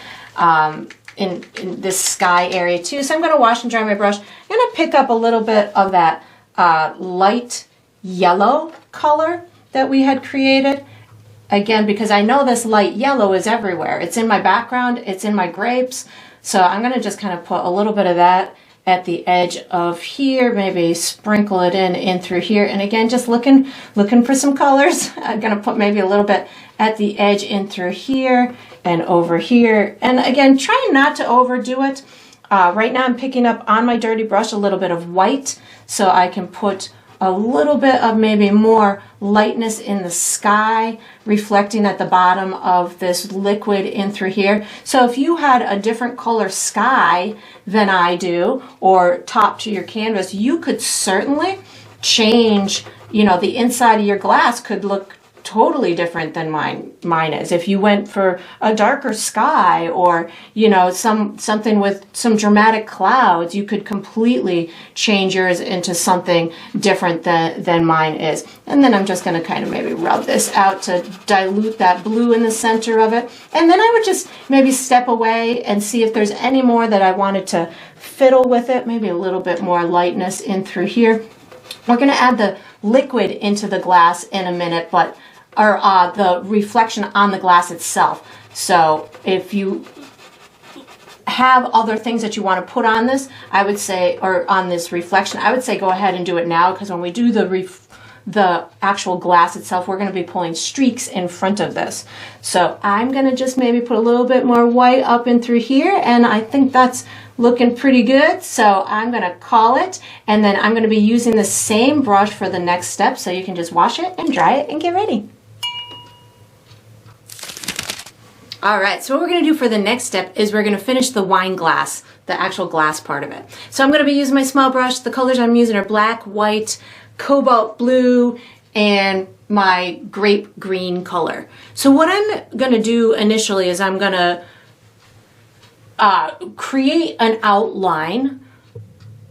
Speaker 1: in this sky area too. So I'm going to wash and dry my brush. I'm going to pick up a little bit of that light yellow color that we had created. Again, because I know this light yellow is everywhere. It's in my background, it's in my grapes. So I'm going to just kind of put a little bit of that at the edge of here, maybe sprinkle it in through here. And again, just looking for some colors. I'm going to put maybe a little bit at the edge in through here and over here. And again, trying not to overdo it. Right now I'm picking up on my dirty brush a little bit of white, so I can put a little bit of maybe more lightness in the sky, reflecting at the bottom of this liquid in through here. So if you had a different color sky than I do, or top to your canvas, you could certainly change, you know, the inside of your glass could look totally different than mine is. If you went for a darker sky, or, you know, something with some dramatic clouds, you could completely change yours into something different than mine is. And then I'm just going to kind of maybe rub this out to dilute that blue in the center of it. And then I would just maybe step away and see if there's any more that I wanted to fiddle with it. Maybe a little bit more lightness in through here. We're going to add the liquid into the glass in a minute, but or the reflection on the glass itself. So if you have other things that you want to put on this, I would say, or on this reflection, I would say go ahead and do it now, because when we do the actual glass itself, we're going to be pulling streaks in front of this. So I'm going to just maybe put a little bit more white up in through here, and I think that's looking pretty good. So I'm going to call it, and then I'm going to be using the same brush for the next step, so you can just wash it and dry it and get ready. All right, so what we're going to do for the next step is we're going to finish the wine glass, the actual glass part of it. So I'm going to be using my small brush. The colors I'm using are black, white, cobalt blue, and my grape green color. So what I'm going to do initially is I'm going to create an outline,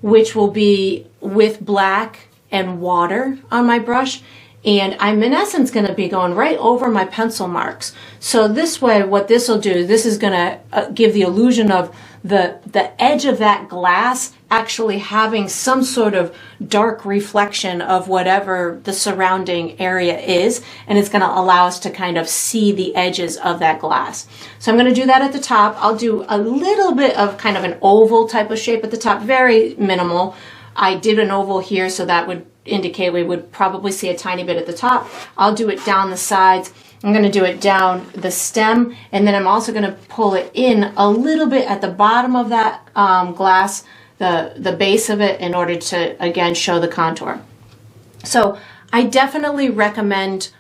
Speaker 1: which will be with black and water on my brush. And I'm in essence going to be going right over my pencil marks. So this way, what this will do, this is going to give the illusion of the edge of that glass actually having some sort of dark reflection of whatever the surrounding area is. And it's going to allow us to kind of see the edges of that glass. So I'm going to do that at the top. I'll do a little bit of kind of an oval type of shape at the top, very minimal. I did an oval here, so that would indicate we would probably see a tiny bit at the top. I'll do it down the sides. I'm going to do it down the stem, and then I'm also going to pull it in a little bit at the bottom of that glass, the base of it, in order to, again, show the contour. So I definitely recommend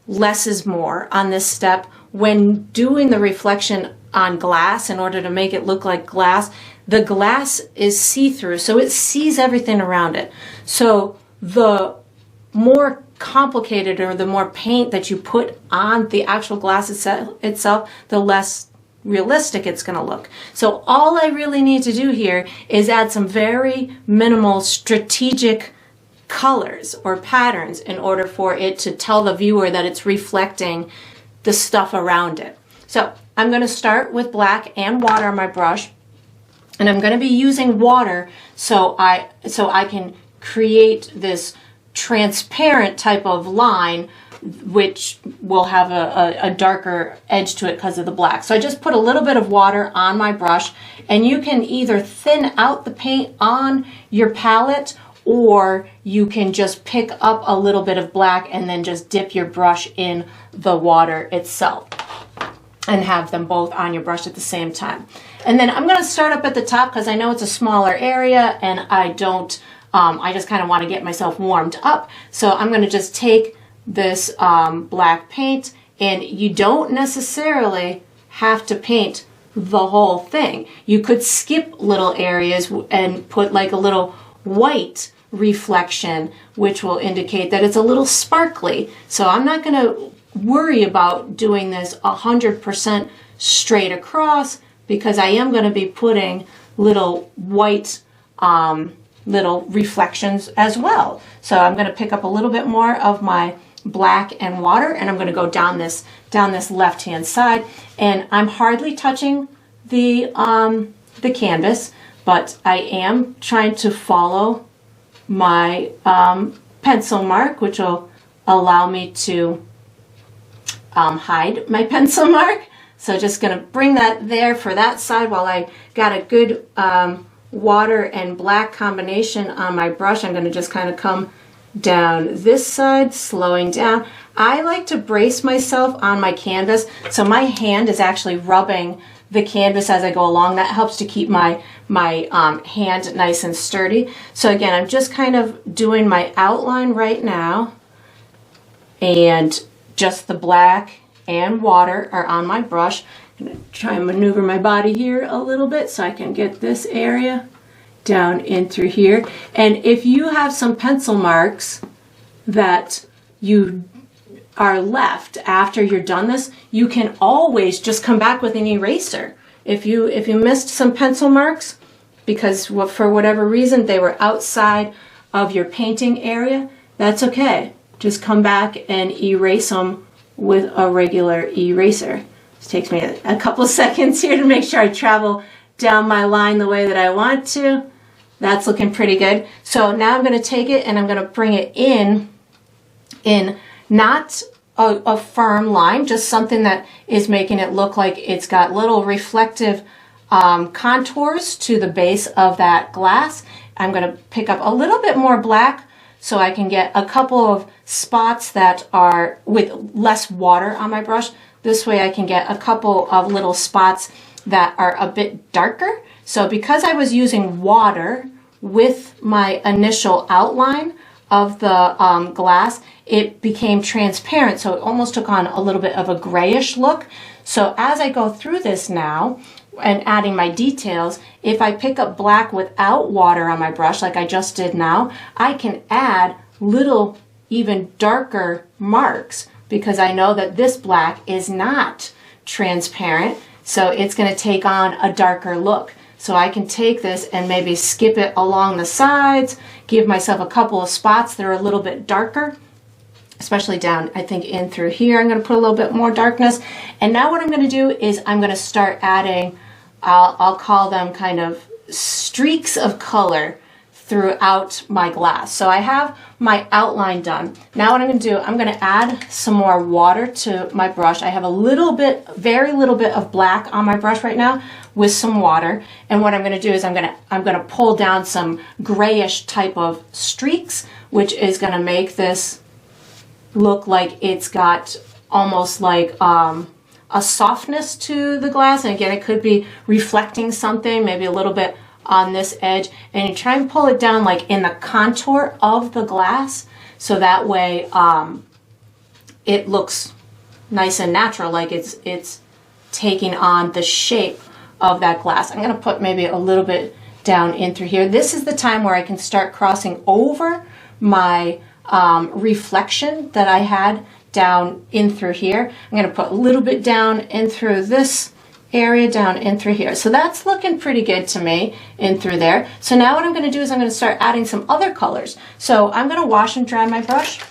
Speaker 1: less is more on this step. When doing the reflection on glass, in order to make it look like glass, the glass is see-through, so it sees everything around it. So the more complicated or the more paint that you put on the actual glass itself, the less realistic it's going to look. So all I really need to do here is add some very minimal strategic colors or patterns in order for it to tell the viewer that it's reflecting the stuff around it. So I'm going to start with black and water on my brush, and I'm going to be using water so I can create this transparent type of line, which will have a darker edge to it because of the black. So I just put a little bit of water on my brush, and you can either thin out the paint on your palette, or you can just pick up a little bit of black and then just dip your brush in the water itself and have them both on your brush at the same time. And then I'm going to start up at the top because I know it's a smaller area, and I just kind of want to get myself warmed up. So I'm going to just take this black paint, and you don't necessarily have to paint the whole thing. You could skip little areas and put like a little white reflection, which will indicate that it's a little sparkly. So I'm not going to worry about doing this 100% straight across, because I am going to be putting little white little reflections as well. So I'm going to pick up a little bit more of my black and water, and I'm going to go down this left hand side, and I'm hardly touching the canvas, but I am trying to follow my pencil mark, which will allow me to hide my pencil mark. So just going to bring that there for that side while I got a good water and black combination on my brush. I'm going to just kind of come down this side, slowing down. I like to brace myself on my canvas, so my hand is actually rubbing the canvas as I go along. That helps to keep my hand nice and sturdy. So again, I'm just kind of doing my outline right now, and just the black and water are on my brush. I'm going to try and maneuver my body here a little bit so I can get this area down in through here. And if you have some pencil marks that you are left after you're done this, you can always just come back with an eraser. If you missed some pencil marks because for whatever reason they were outside of your painting area, that's okay. Just come back and erase them with a regular eraser. This takes me a couple seconds here to make sure I travel down my line the way that I want to. That's looking pretty good. So now I'm going to take it and I'm going to bring it in not a firm line, just something that is making it look like it's got little reflective contours to the base of that glass. I'm going to pick up a little bit more black so I can get a couple of spots that are with less water on my brush. This way I can get a couple of little spots that are a bit darker. So because I was using water with my initial outline of the glass, it became transparent, so it almost took on a little bit of a grayish look. So as I go through this now and adding my details, if I pick up black without water on my brush like I just did now, I can add little even darker marks because I know that this black is not transparent, so it's going to take on a darker look. So I can take this and maybe skip it along the sides, give myself a couple of spots that are a little bit darker, especially down, I think, in through here. I'm going to put a little bit more darkness. And now what I'm going to do is I'm going to start adding, I'll call them kind of streaks of color throughout my glass. So I have my outline done. Now what I'm going to do, I'm going to add some more water to my brush. I have a little bit, very little bit of black on my brush right now with some water. And what I'm going to do is I'm going to pull down some grayish type of streaks, which is going to make this look like it's got almost like a softness to the glass. And again, it could be reflecting something, maybe a little bit on this edge, and you try and pull it down like in the contour of the glass, so that way it looks nice and natural, like it's taking on the shape of that glass. I'm going to put maybe a little bit down in through here. This is the time where I can start crossing over my reflection that I had down in through here. I'm going to put a little bit down in through this area, down in through here. So that's looking pretty good to me in through there. So now what I'm going to do is I'm going to start adding some other colors. So I'm going to wash and dry my brush,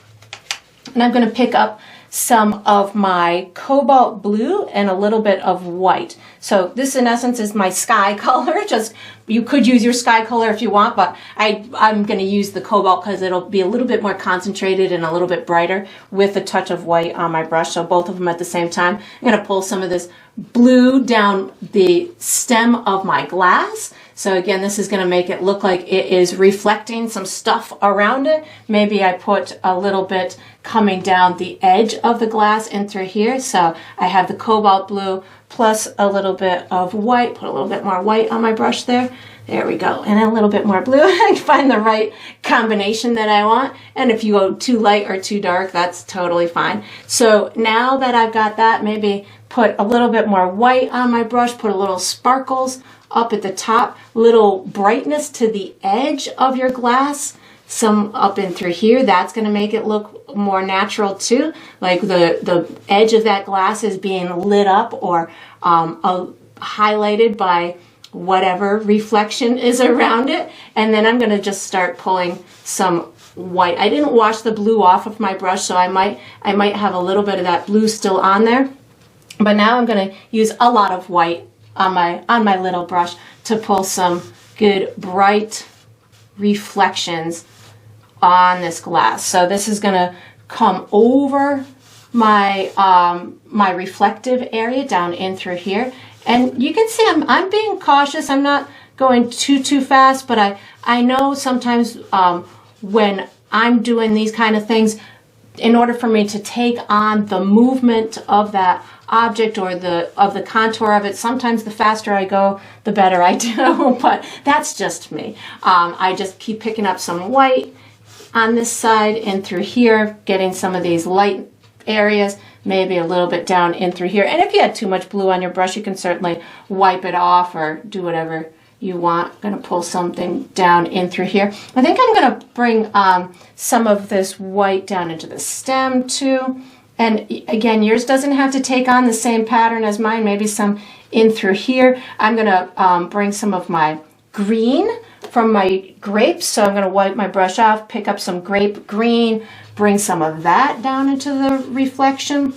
Speaker 1: and I'm going to pick up some of my cobalt blue and a little bit of white. So this in essence is my sky color. Just, you could use your sky color if you want, but I'm going to use the cobalt because it'll be a little bit more concentrated and a little bit brighter with a touch of white on my brush. So both of them at the same time. I'm going to pull some of this blue down the stem of my glass. So again, this is going to make it look like it is reflecting some stuff around it. Maybe I put a little bit coming down the edge of the glass in through here. So I have the cobalt blue plus a little bit of white. Put a little bit more white on my brush there. There we go. And a little bit more blue. I find the right combination that I want. And if you go too light or too dark, that's totally fine. So now that I've got that, maybe put a little bit more white on my brush, put a little sparkles up at the top, little brightness to the edge of your glass, some up in through here. That's going to make it look more natural too, like the edge of that glass is being lit up or highlighted by whatever reflection is around it. And then I'm going to just start pulling some white. I didn't wash the blue off of my brush, so I might have a little bit of that blue still on there. But now I'm going to use a lot of white on my little brush to pull some good bright reflections on this glass. So this is going to come over my my reflective area down in through here. And you can see I'm being cautious. I'm not going too fast, but I know sometimes when I'm doing these kind of things, in order for me to take on the movement of that object or the contour of it. Sometimes the faster I go, the better I do, but that's just me. I just keep picking up some white on this side and through here, getting some of these light areas, maybe a little bit down in through here. And if you had too much blue on your brush, you can certainly wipe it off or do whatever you want. I'm going to pull something down in through here. I think I'm going to bring some of this white down into the stem too. And again, yours doesn't have to take on the same pattern as mine, maybe some in through here. I'm going to bring some of my green from my grapes. So I'm going to wipe my brush off, pick up some grape green, bring some of that down into the reflection.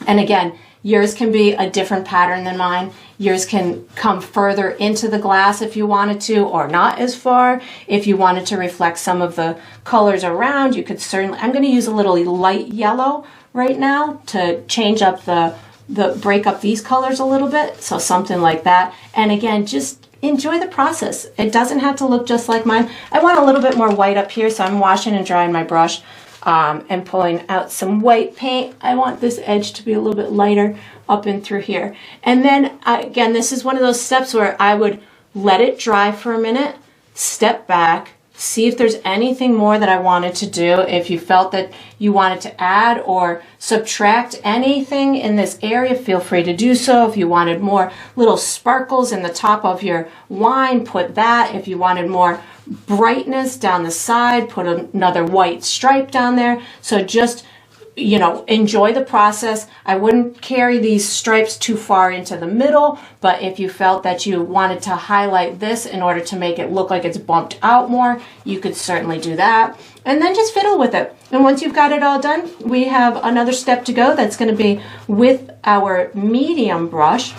Speaker 1: And again, yours can be a different pattern than mine. Yours can come further into the glass if you wanted to, or not as far. If you wanted to reflect some of the colors around, you could certainly, I'm going to use a little light yellow right now to change up break up these colors a little bit. So something like that. And again, just enjoy the process. It doesn't have to look just like mine. I want a little bit more white up here, so I'm washing and drying my brush and pulling out some white paint. I want this edge to be a little bit lighter up and through here. And then again, this is one of those steps where I would let it dry for a minute, step back, see if there's anything more that I wanted to do. If you felt that you wanted to add or subtract anything in this area, feel free to do so. If you wanted more little sparkles in the top of your wine, put that. If you wanted more brightness down the side, put another white stripe down there. So just, you know, enjoy the process. I wouldn't carry these stripes too far into the middle, but if you felt that you wanted to highlight this in order to make it look like it's bumped out more, you could certainly do that. And then just fiddle with it. And once you've got it all done, we have another step to go that's going to be with our medium brush.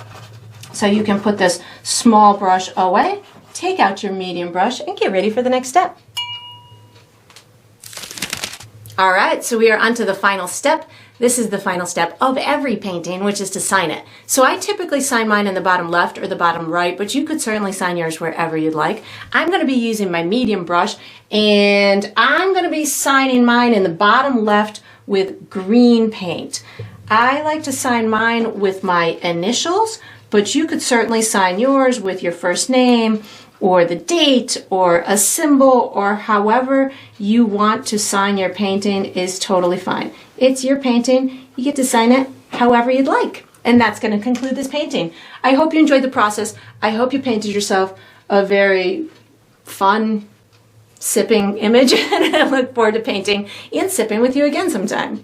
Speaker 1: So you can put this small brush away, take out your medium brush, and get ready for the next step. All right, so we are on to the final step. This is the final step of every painting, which is to sign it. So I typically sign mine in the bottom left or the bottom right, but you could certainly sign yours wherever you'd like. I'm going to be using my medium brush, and I'm going to be signing mine in the bottom left with green paint. I like to sign mine with my initials, but you could certainly sign yours with your first name or the date or a symbol, or however you want to sign your painting is totally fine. It's your painting. You get to sign it however you'd like. And that's going to conclude this painting. I hope you enjoyed the process. I hope you painted yourself a very fun sipping image, and I look forward to painting and sipping with you again sometime.